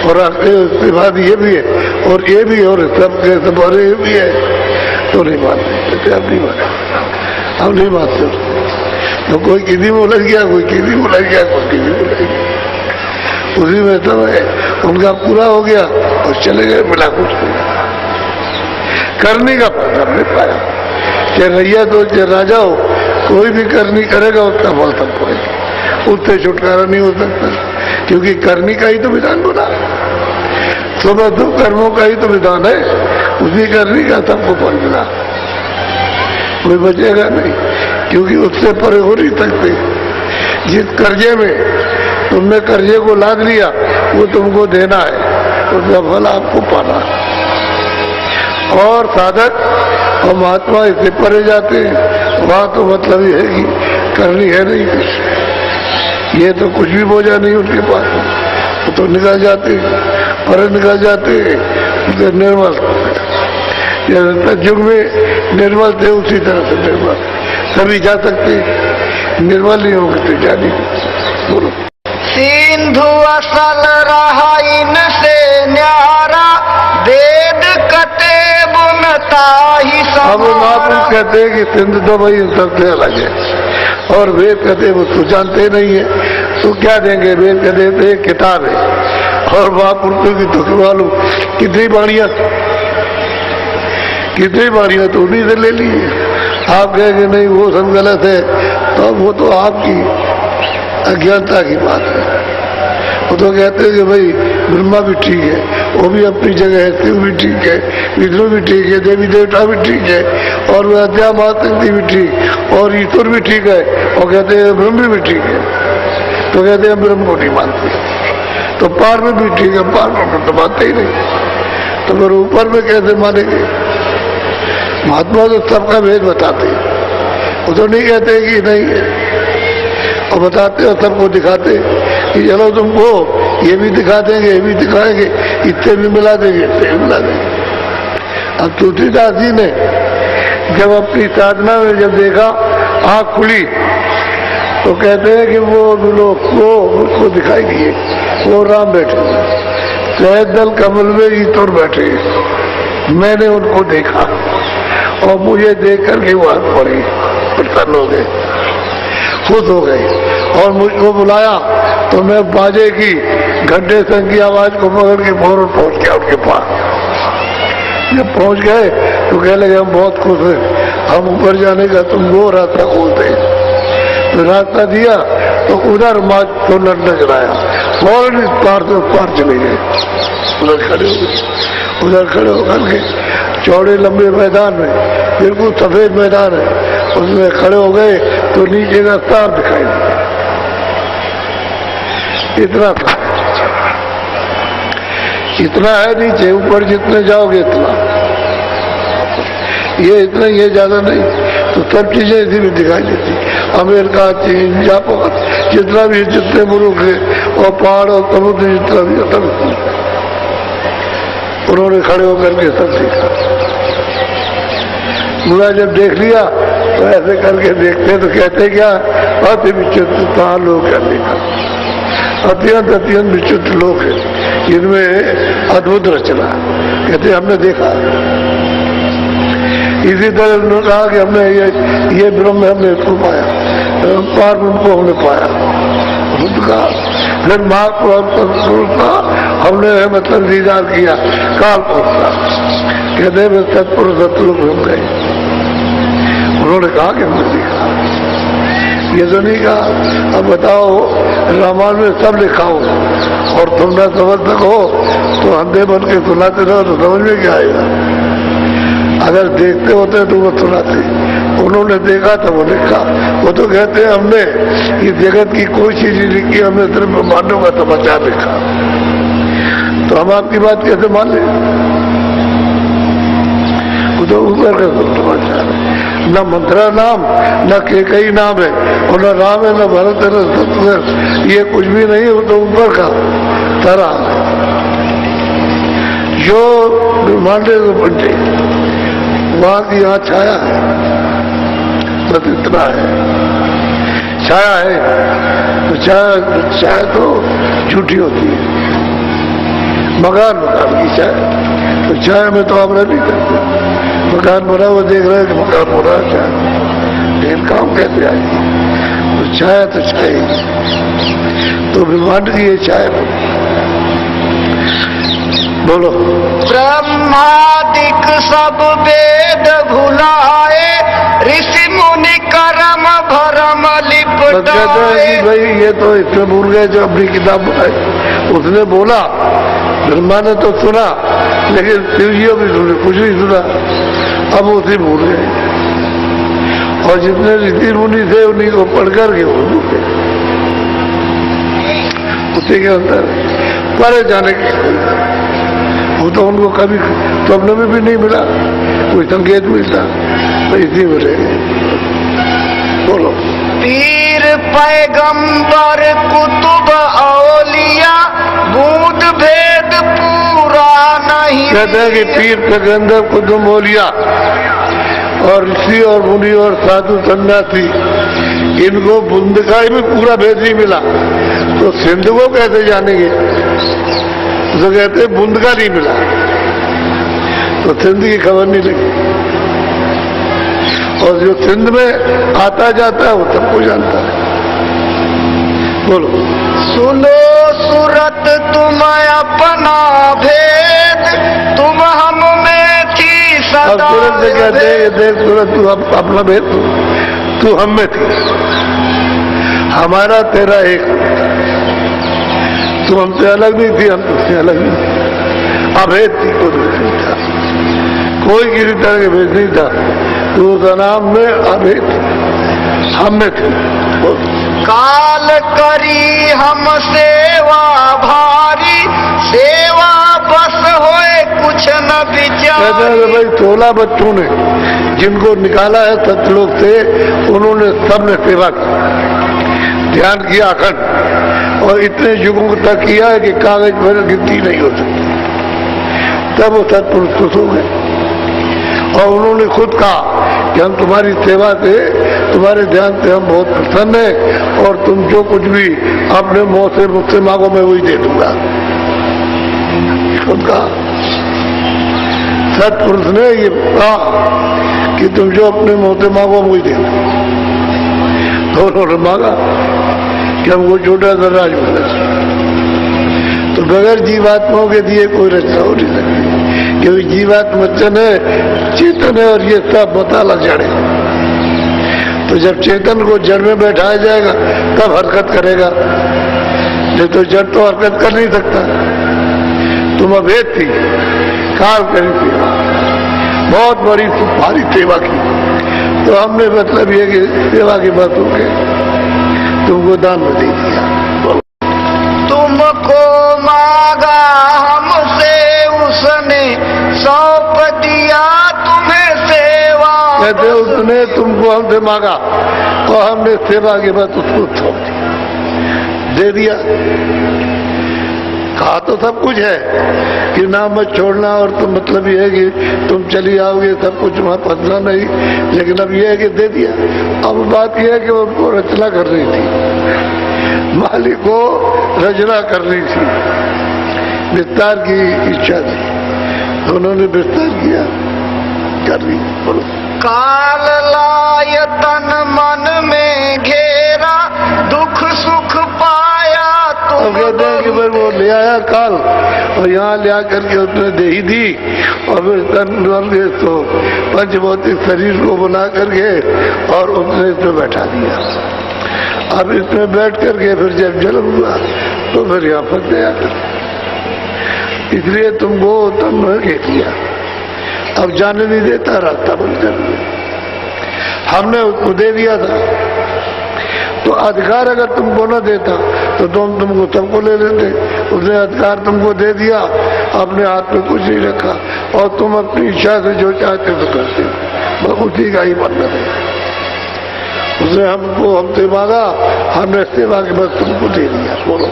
और उसके बाद ये भी है, और ये भी, और सब के सब और ये भी है, तो नहीं मानते। कहते अब नहीं मानते, हम नहीं मानते। तो कोई किसी में उलझ गया, कोई किसी में उलझ गया, कोई किसी में उलझ गया, उसी में सब है। उनका पूरा हो गया और चले गए, मिला कुछ नहीं। करने का फल हमने पाया, चाहे रैया तो चाहे राजा हो, कोई भी करनी करेगा उसका फल तब पाएगा। उससे छुटकारा नहीं हो सकता, क्योंकि करनी का ही तो विधान बना, सुबह दो कर्मों का ही तो विधान है, उसी करनी का सबको फल मिला, कोई बचेगा नहीं, क्योंकि उससे परे हो नहीं सकते। जिस कर्जे में तुमने कर्जे को लाद लिया, वो तुमको देना है, उसका फल आपको पाना है। और साधक और महात्मा इससे परे जाते हैं, वहां तो मतलब ये है कि करनी है नहीं कुछ, ये तो कुछ भी बोझा नहीं उनके पास, वो तो निकल जाते, परे निकल जाते, निर्मल। युग में निर्मल थे, उसी तरह से निर्मल सभी जा सकते, निर्मल नहीं होंगे तो जाने। बोलो। सिंधु असल रहा इनसे न्यारा, वेद कते बुनता ही अब महापुरुष कहते हैं कि सिंधु तो भाई सबसे अलग है, और वेद कहते वो तो जानते नहीं है, तो क्या देंगे? वेद कहते थे किताब है, और महापुरुषों की तो मालूम कितनी बाणियां तो उन्हीं से ले ली है। आप कहेंगे नहीं वो सब गलत है, तो वो तो आपकी अज्ञानता की बात है। वो तो कहते हैं कि भाई ब्रह्मा भी ठीक है, वो भी अपनी जगह है, शिव भी ठीक है, विष्णु भी ठीक है, देवी देवता भी ठीक है, और अद्या महाशक्ति भी ठीक, और ईश्वर भी ठीक है, और कहते हैं ब्रह्म भी ठीक है, तो कहते हैं ब्रह्म को नहीं मानते। तो पार में भी ठीक है, पार में तो मानते ही नहीं, तो फिर ऊपर में कैसे मानेंगे? महात्मा तो सबका भेद बताते हैं, वो तो नहीं कहते कि नहीं है, और बताते और सबको दिखाते कि चलो तुमको ये भी दिखा देंगे, ये भी दिखाएंगे, इतने भी मिला देंगे, इतने भी मिला देंगे। अब तुलसीदास जी ने जब अपनी साधना में जब देखा, आँख खुली, तो कहते हैं कि वो लोग वो उसको दिखाई दिए, वो राम बैठे, शहद दल कमल में ईश्वर बैठे, मैंने उनको देखा, और मुझे देख करके वो हाथ पड़े, प्रसन्न हो गए, खुश हो गए, और मुझको बुलाया, तो मैं बाजे की घंटे संग की आवाज को पकड़ के फौरन पहुंच गया उनके पास। जब पहुंच गए तो कहने लगे हम बहुत खुश हैं, हम ऊपर जाने का तुमको रास्ता खोलते हैं। तो रास्ता दिया तो उधर माँ को नजर आया, फौरन इस पार से उस पार चले गए, उधर खड़े हो गए। उधर खड़े होकर के चौड़े लंबे मैदान में, बिल्कुल सफेद मैदान है, उसमें खड़े हो गए तो नीचे का साफ दिखाई दिया, इतना है नीचे, ऊपर जितने जाओगे इतना, ये इतना, ये ज्यादा नहीं। तो सब चीजें इसी में दिखाई देती, अमेरिका, चीन, जापान, जितना भी जितने मुल्क है, और पहाड़ और समुद्र जितना भी सब उन्होंने खड़े होकर के सब देखा। पूरा जब देख लिया तो ऐसे करके देखते तो कहते क्या, अति विचित्र लोग क्या देखा, अत्यंत अत्यंत विचित्र लोग हैं, इनमें अद्भुत रचना। कहते हमने देखा। इसी तरह उन्होंने कहा कि हमने ये ब्रह्म हमने इसको पाया, पार्वण को हमने पाया। कहा फिर महापुरुष का हमने मतलब दीदार किया काल पुरुष का। कहते वे सतपुरुष सतलोक हम गए। उन्होंने कहा कि हमने देखा। ये तो नहीं कहा अब बताओ रामायण में सब लिखा हो और तुम ना समझ सको तो अंधे बन के सुनाते रहो तो समझ में क्या आएगा। अगर देखते होते तो वो सुनाते। उन्होंने देखा तो वो लिखा। वो तो कहते हैं हमने इस जगत की कोई चीज नहीं लिखी, हमने सिर्फ ब्रह्मांडों का समाचार लिखा। तो हम आपकी बात कैसे मान लें? वो तो ऊपर का समाचार है। न मंत्रा नाम न केकई नाम है और न राम है न भरत है न शत्रुघ्न, ये कुछ भी नहीं। वो तो ऊपर का तरह जो ब्रह्मांडे से बंटे वहां की यहाँ छाया है, बस इतना है। छाया है तो छाया तो झूठी होती है। मकान की छाया तो छाया में तो आप रह नहीं सकते। मकान बना वो देख रहे हैं कि मकान बना है छाया, लेकिन काम कैसे आएगी? तो छाया तो छाया। तो ब्रह्मांड की ये छाया बोलो। ब्रह्मादिक सब वेद भुलाए, ऋषि मुनि कर्म भरम लिपटाए। भाई ये तो इसमें भूल गए जो अपनी किताब बनाई। उसने बोला, ब्रह्मा ने तो सुना, लेकिन शिवजियों भी सुने, कुछ नहीं सुना। अब उसे भूल गए और जितने ऋषि मुनि थे उन्हीं को पढ़कर के भूल गए। उसी के अंदर परे जाने के वो तो उनको कभी स्वप्न में भी नहीं मिला, कोई संकेत मिलता, तो इसी में रहे। बोलो। पीर पैगंबर कुतुब औलिया, बूंद भेद पूरा नहीं। कहते हैं कि पीर पैगंबर कुतुब औलिया और ऋषि और मुनि और साधु सन्यासी, इनको बूंद का भी पूरा भेद नहीं मिला, तो सिंध को कैसे जानेंगे? तो कहते बूंद का नहीं मिला तो सिंध की खबर नहीं लगी। और जो सिंध में आता जाता है वो सबको जानता है। बोलो। सुनो सूरत तुम अपना भेद, तुम हम में थी सदा। अब सूरत से कहते हैं देख सूरत तू अपना भेद, तू हम में थी, हमारा तेरा एक। तू हमसे अलग नहीं थी, हम तुझसे अलग नहीं थे। अभेद थी, कोई भेद नहीं था, कोई किसी तरह के भेद नहीं था। तू का नाम में अभेद, हम में थे। काल करी हम सेवा भारी, सेवा बस होए कुछ न विचार। कहते हैं भाई 16 बच्चों ने जिनको निकाला है सतलोक से, उन्होंने सबने सेवा की, ध्यान किया अखंड, और इतने युगों तक किया है कि कागज पर गिनती नहीं हो सकती। तब वो सत्पुरुष खुश हो गए और उन्होंने खुद कहा कि हम तुम्हारी सेवा से, तुम्हारे ध्यान से हम बहुत प्रसन्न हैं और तुम जो कुछ भी अपने मुंह से मुझसे मांगो मैं वही दे दूंगा। खुद कहा सत्पुरुष ने ये कहा कि तुम जो अपने मुंह से मांगो वही दे दूंगा। तो उन्होंने मांगा कि हमको छोटा सा राज मिला। तो बगैर जीवात्माओं के दिए कोई रचना हो नहीं सकती, क्योंकि जीवात्मा चेतन है और ये सब पता लग जाए। तो जब चेतन को जड़ में बैठाया जाएगा तब हरकत करेगा, नहीं तो जड़ तो हरकत कर नहीं सकता। तुम अभेद थी, काल करी सेवा, बहुत बड़ी भारी सेवा की। तो हमने मतलब ये कि सेवा की बात होके तुमको दान में दे दिया। तुमको मांगा हमसे उसने, सौंप दिया तुम्हें सेवा। कहते उसने तुमको हमसे मांगा और हमने सेवा के बाद उसको सौंप दिया, दे दिया। कहा तो सब कुछ है कि नाम मत छोड़ना, और तुम मतलब ये है कि तुम चली आओगे, सब कुछ वहां फंसना नहीं, लेकिन अब ये है कि दे दिया। अब बात यह है कि उनको रचना कर रही थी मालिक को रचना करनी थी, विस्तार की इच्छा थी, तो उन्होंने विस्तार किया, कर ली। बोलो। काल लाय तन मन में घेरा, दुख सुख पाया तुम। कहते हैं कि भाई वो ले आया काल और यहाँ ले आकर के उसने दे ही दी, और फिर तन बन गए तो पंचभौतिक शरीर को बना करके और उसने इसमें बैठा दिया। अब इसमें बैठ करके फिर जब जन्म हुआ तो फिर यहाँ फंस गया। इसलिए तुमको तन में घेर लिया, अब जाने नहीं देता, रास्ता बंद कर दिया। हमने उसको दे दिया था, तो अधिकार अगर तुमको न देता तो तुमको सबको ले लेते। उसने अधिकार तुमको दे दिया, अपने हाथ में कुछ नहीं रखा, और तुम अपनी इच्छा से जो चाहते तो करते, बस उसी का ही बनना है। उसने हमसे मांगा, हमने सेवा के बाद तुमको दे दिया। बोलो।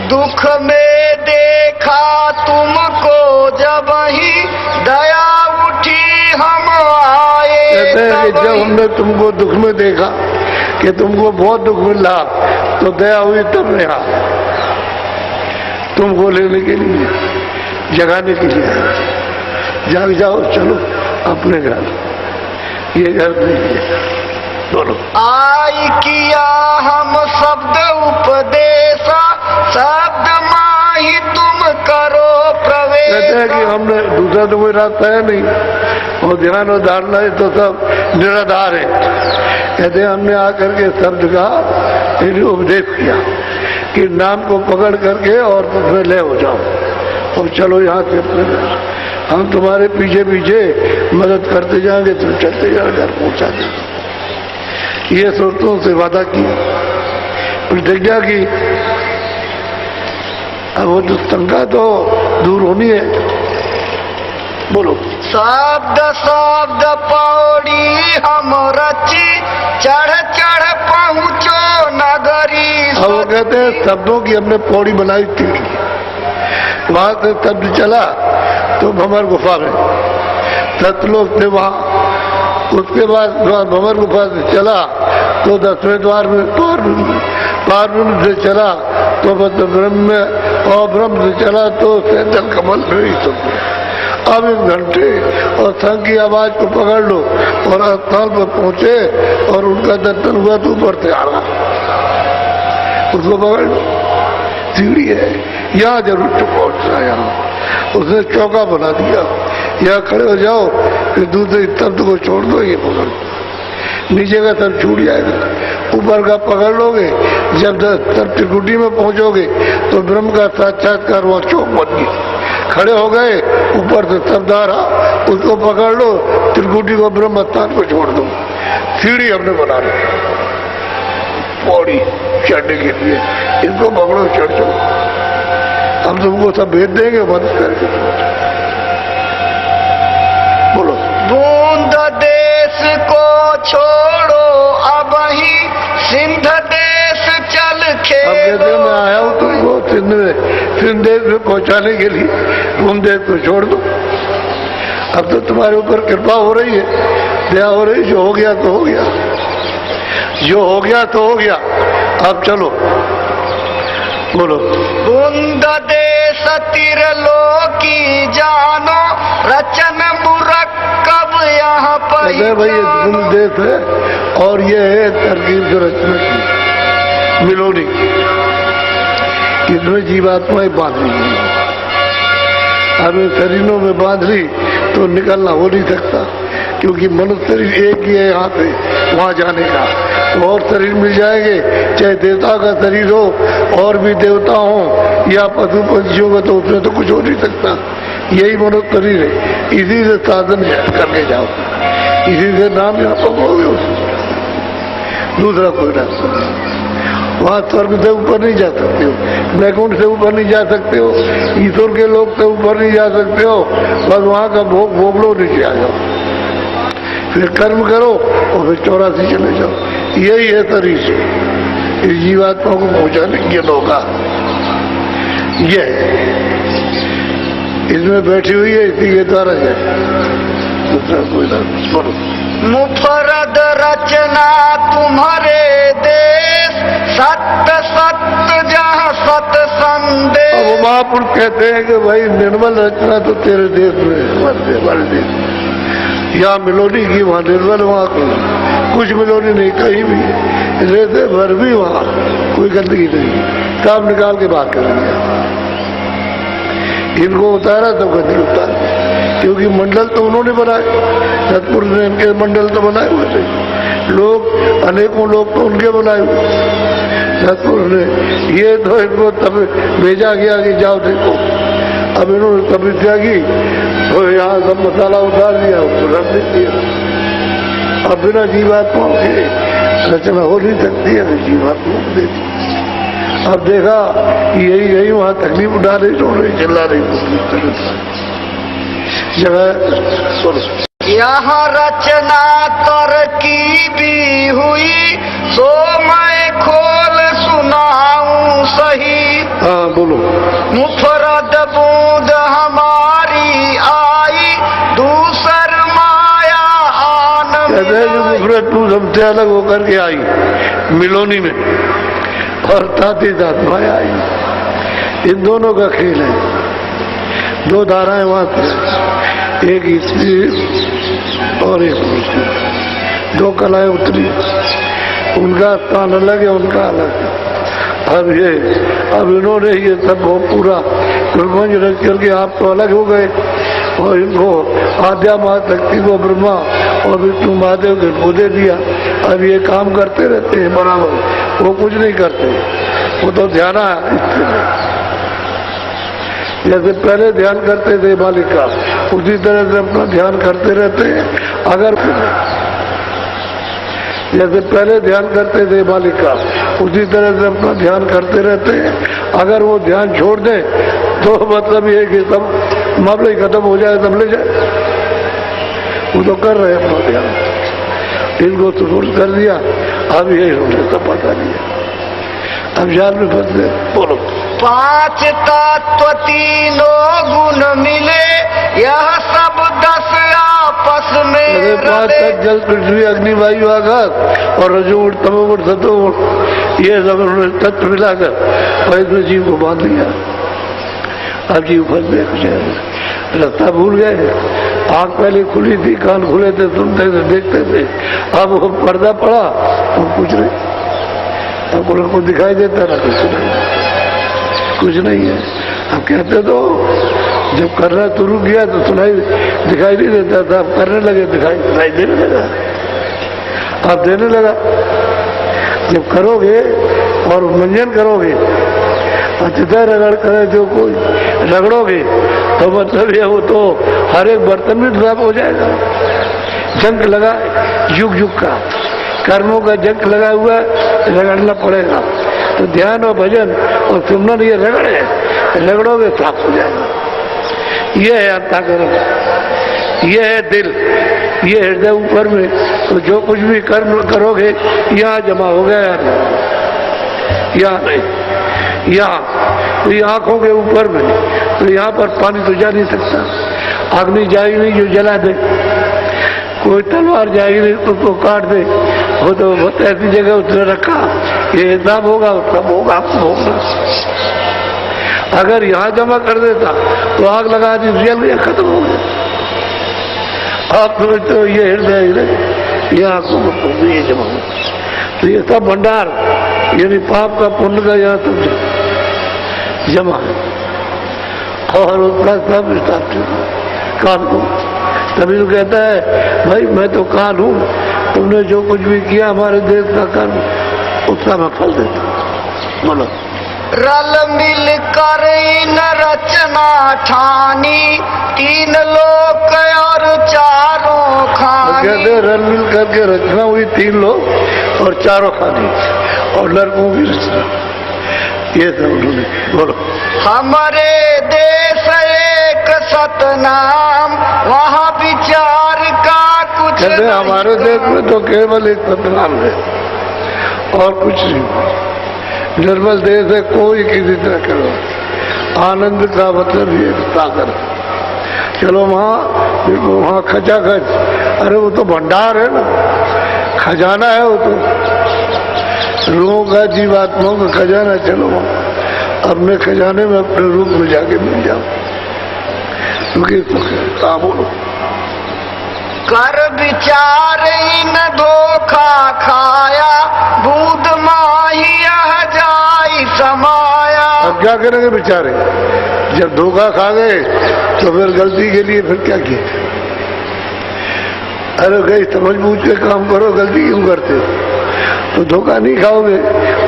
दुख में देखा तुमको जब ही दया उठी हम आए। कहते हैं कि जब हमने तुमको दुख में देखा कि तुमको बहुत दुख मिल रहा, तो दया हुई तब ने आया तुमको लेने के लिए, जगाने के लिए। जाग जाओ, चलो अपने घर, ये घर नहीं है। बोलो। आई किया हम शब्द उपदेशा, शब्द माही तुम करो प्रवेश। कहते हैं कि हमने दूसरा तो कोई रास्ता है नहीं, और ध्यान और धारणा है तो सब निराधार है। कहते हैं हमने आकर के शब्द का उपदेश किया कि नाम को पकड़ करके और तुम्हें ले हो जाओ, और चलो यहाँ से अपने घर, हम तुम्हारे पीछे पीछे मदद करते जाएंगे, तुम चलते जाओ, घर पहुँचा देंगे। ये सूरतों से वादा किया, प्रतिज्ञा की। अब वो दुष्टंका तो दूर होनी है। बोलो। शब्द शब्द पौड़ी हम रची, चढ़ चढ़ पहुँचो नगरी। अब वो कहते हैं शब्दों की हमने पौड़ी बनाई थी, वहां से शब्द चला तो भंवर गुफा में, सतलोक से वहां, उसके बाद भंवर गुफा से चला तो 10वें द्वार में पारब्रह्म से चला तो ब्रह्म में, और ब्रह्म से चला तो सेंतल कमल में ही सब। अब 1 घंटे और संघ की आवाज को पकड़ लो और स्थान पर पहुंचे और उनका दर्शन हुआ तो ऊपर से आ रहा, उसको पकड़ लो, सीढ़ी है, यहाँ जरूर तो पहुंचना। यहाँ उसने चौका बना दिया, यहाँ खड़े हो जाओ, फिर दूसरे शब्द को छोड़ दो, ये पकड़, नीचे का सब छूट जाएगा, ऊपर का पकड़ लोगे। जब त्रिकुटी में पहुंचोगे तो ब्रह्म का साक्षात्कार वहाँ चौक बन गया, खड़े हो गए, ऊपर से शब्द आ रहा, उसको पकड़ लो, त्रिकुटी को ब्रह्म स्थान को छोड़ दो। सीढ़ी हमने बना ली, पौड़ी चढ़ने के लिए, इसको पकड़ो, चढ़ जाओ, हम तुमको सब भेज देंगे, मदद करके। बोलो। बूंद देश को छोड़ो अब ही सिंध देश चल खे। अब कहते हैं मैं आया हूँ तुमको सिंध देश में पहुंचाने के लिए, बूंद देश को छोड़ दो। अब तो तुम्हारे ऊपर कृपा हो रही है, दया हो रही, जो हो गया तो हो गया, जो हो गया तो हो गया, अब चलो। बोलो। बूंद देश तिरलोकी जानो, रचन मुरक्कब यहाँ पर। भाई ये बूंद देश है और ये है तरकीब से रचना की मिलोनी, इसमें जीवात्माएं बांध ली, हमें शरीरों में बांध ली तो निकलना हो नहीं सकता, क्योंकि मनुष्य शरीर एक ही है यहाँ पे, वहाँ जाने का तो और शरीर मिल जाएंगे, चाहे देवता का शरीर हो और भी देवता हो या पशु पंछियों का, तो उसमें तो कुछ हो नहीं सकता, यही मनुष्य शरीर है। इसी से साधन करके जाओ, इसी से नाम यहाँ पकड़ोगे, दूसरा कोई रास्ता नहीं। वहाँ स्वर्ग से ऊपर नहीं जा सकते हो, वैकुंठ से ऊपर नहीं जा सकते हो, ईश्वर के लोग से ऊपर नहीं जा सकते हो, बस वहाँ का भोग भोग लो, नीचे आ जाओ, फिर कर्म करो और फिर 84 चले जाओ। यही है शरीर इस जीवात्मा को पहुँचाने के नौका, ये इसमें बैठी हुई है, इसी के द्वारा जाए, दूसरा कोई ना। मुफरद रचना तुम्हारे देश, सत्य सत्य महापुरुष कहते हैं कि भाई निर्मल रचना तो तेरे देश में है, हमारे देश में। यहाँ मिलोनी की, वहाँ निर्मल, वहाँ कुछ मिलोनी नहीं, कहीं भी रेते भर भी वहाँ कोई गंदगी नहीं, काम निकाल के बात करेंगे। इनको उतारा तो गंदगी उतार, क्योंकि मंडल तो उन्होंने बनाए, सतपुरुष ने इनके मंडल तो बनाए हुए थे, लोग अनेकों लोग तो उनके बनाए हुए। सतपुरुष ने ये तो इनको तब भेजा गया कि जाओ देखो, अब इन्होंने तपस्या की तो यहाँ सब मसाला उतार दिया, रख दिया। अब बिना जीवात्मा के रचना हो नहीं सकती है, जीवात्मा को देती। अब देखा यही यही वहाँ तकलीफ उठा रही, रो रही, चिल्ला रही, जगह यहाँ रचना कर की भी हुई, सो मैं खोल सुनाऊं सही। हाँ बोलो। मुफरद बूंद हमारी आई, दूसर माया आन कहते हैं कि मुफरद बूंद हमसे अलग होकर के आई मिलोनी में, और ताती तात माया आई। इन दोनों का खेल है, दो धाराएं वहां थी, एक स्त्री और एक पुरुष, दो कलाएं उतरी, उनका स्थान अलग है, उनका अलग है। अब इन्होंने ये सब पूरा प्रपंच रच करके आप तो अलग हो गए, और इनको आद्या महाशक्ति को ब्रह्मा और विष्णु महादेव को दे दिया। अब ये काम करते रहते हैं बराबर, वो कुछ नहीं करते, वो तो ध्यान जैसे पहले ध्यान करते थे मालिक का, उसी तरह से अपना ध्यान करते रहते हैं। अगर जैसे पहले ध्यान करते थे मालिक का, उसी तरह से अपना ध्यान करते रहते हैं। अगर वो ध्यान छोड़ दे तो मतलब ये कि सब मामले खत्म हो जाए, तब ले जाए। वो तो कर रहे अपना ध्यान, इनको सुपुर्द कर दिया। अब ये उन्हें सब पता नहीं है, अब जाल में फंस गए। बोलो। पांच तत्व तीनों गुण मिले, यह सब 10 आपस में पांच तक जल पृथ्वी अग्नि वायु आकाश और रजोगुण तमोगुण सतोगुण, ये सब उन्होंने तत्व मिलाकर और इसमें जीव को बांध दिया। अब जीव फंस गए, रास्ता भूल गए। आंख पहले खुली थी, कान खुले थे, सुनते थे, देखते थे। अब वो पर्दा पड़ा तो कुछ नहीं, अब उनको दिखाई देता ना कुछ नहीं है। अब कहते तो जब करना शुरू किया तो सुनाई दिखाई नहीं देता था, अब करने लगे दिखाई देने लगा, अब देने लगा। जब करोगे और मंजन करोगे, अच्छे रगड़ करे जो कोई रगड़ोगे तो मतलब ये वो तो हर एक बर्तन में साफ हो जाएगा। जंक लगा युग युग का, कर्मों का जंक लगा हुआ, रगड़ना पड़ेगा। तो ध्यान और भजन और सुमरन ये रगड़ोगे साफ हो जाएगा। ये है अंतःकरण, ये है दिल, ये हृदय ऊपर में। तो जो कुछ भी कर्म करोगे यहाँ जमा हो गया, यहाँ नहीं, यहाँ तो ये आंखों के ऊपर में, तो यहाँ पर पानी तो जा नहीं सकता। अग्नि जाएगी नहीं जो जला दे, कोई तलवार जाएगी नहीं तो उसको काट दे, वो तो बहुत ऐसी जगह उसने रखा, ये हिसाब होगा सब होगा होगा। अगर यहाँ जमा कर देता तो आग लगा दी, जल गया, खत्म हो गया। आप समझते हो ये हृदय, ये आंखों में ये जमा हो, तो ये सब भंडार यानी पाप का पुण्य का यहाँ सब जमा है, और उसका सब हिसाब काल को। तभी तो कहता है भाई मैं तो काल हूँ, तुमने जो कुछ भी किया हमारे देश का कर्म उसका मैं फल देता हूँ। बोलो। रल मिल कर इन रचना ठानी, 3 लोक और 4 खानी। कहते रल मिल करके रचना हुई, 3 लोग और 4 खानी, और लड़कों की रचना, ये सब उन्होंने। बोलो। हमारे देश एक सतनाम, वहाँ विचार का कुछ कहते हमारे देश में तो केवल एक सतनाम है और कुछ नहीं। निर्मल देश है, कोई किसी तरह करो। आनंद का मतलब ये सागर। चलो वहाँ खचाखच, अरे वो तो भंडार है ना, खजाना है वो तो, लोगों का जीवात्माओं का खजाना। चलो अपने खजाने में अपने रूप में जाके मिल जाओ। तो बोलो कर विचार इन धोखा खाया, बूद माही यह जाई समाया। अब क्या करेंगे बेचारे, जब धोखा खा गए तो फिर गलती के लिए फिर क्या किया? अरे गई समझ बूझ के काम करो, गलती क्यों करते हो? तो धोखा नहीं खाओगे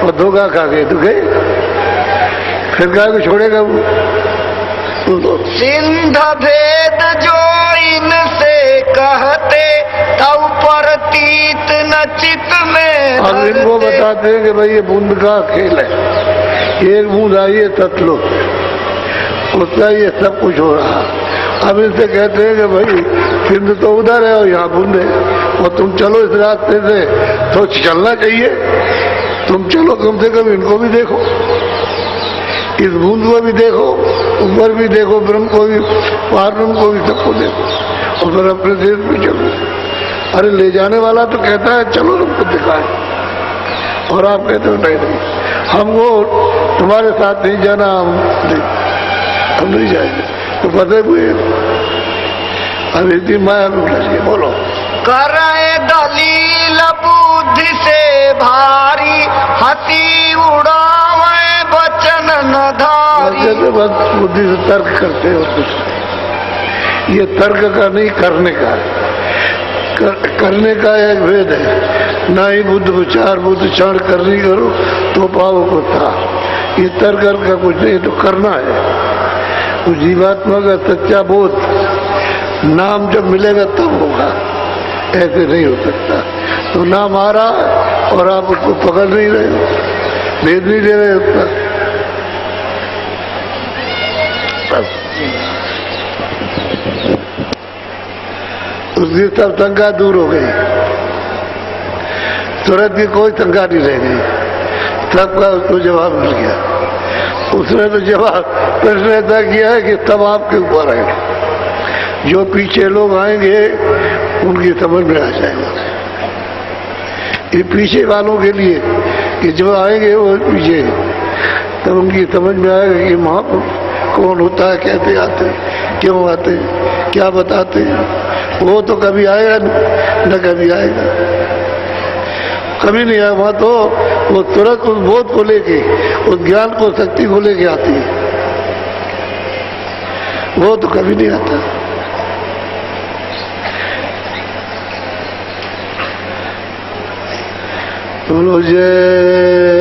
और धोखा खा गए तो गए, फिर क्या को छोड़ेगा वो? तो सिंध भेद जो इनसे कहते, तब प्रतीत न चित में। अब इनको बताते हैं कि भाई ये बूंद का खेल है, एक बूंद आई है तत लो, उसका ये सब कुछ हो रहा। अब इनसे कहते हैं कि भाई सिंध तो उधर है और यहाँ बूंद है, और तुम चलो इस रास्ते से, तो चलना चाहिए, तुम चलो कम से कम इनको भी देखो, इस बूंद को भी देखो, ऊपर भी देखो, ब्रह्म को भी, पार ब्रह्म को भी, सबको देखो, और फिर अपने देश में चलो। अरे ले जाने वाला तो कहता है चलो तुमको दिखाए, और आप कहते हो नहीं नहीं हमको तुम्हारे साथ नहीं जाना, हम नहीं जाएंगे। तो पता हुए अब इतनी माया में फंस गए। बोलो करे दलील बुद्धि से भारी, हंसी उड़ावे बचन न धारी। बस बुद्धि से तर्क करते हो कुछ, ये तर्क का नहीं करने का है। करने का एक भेद है, ना ही बुद्ध विचार बुद्ध क्षण करनी करो तो पाओ को था, ये तर्क का कुछ नहीं, तो करना है। वो जीवात्मा का सच्चा बोध नाम जब मिलेगा तब होगा, ऐसे नहीं हो सकता। तो नाम आ रहा और आप उसको पकड़ नहीं रहे हो, भेद नहीं दे रहे उसका। उसकी सब शंका दूर हो गई, तुरंत की कोई शंका नहीं रह गई, सबका उसको जवाब मिल गया। उसने तो जवाब प्रश्न ऐसा किया है कि सब आपके ऊपर है, जो पीछे लोग आएंगे उनकी समझ में आ जाएगा। ये पीछे वालों के लिए कि जो आएंगे वो पीछे, तब उनकी समझ में आएगा कि महापुरुष कौन होता है, कैसे आते हैं, क्यों आते हैं, क्या बताते हैं। वो तो कभी आएगा न कभी आएगा, कभी नहीं आया। वहां तो वो तुरंत उस बोध को लेके, उस ज्ञान को, शक्ति को लेके आती है, वो तो कभी नहीं आता। बोलो जय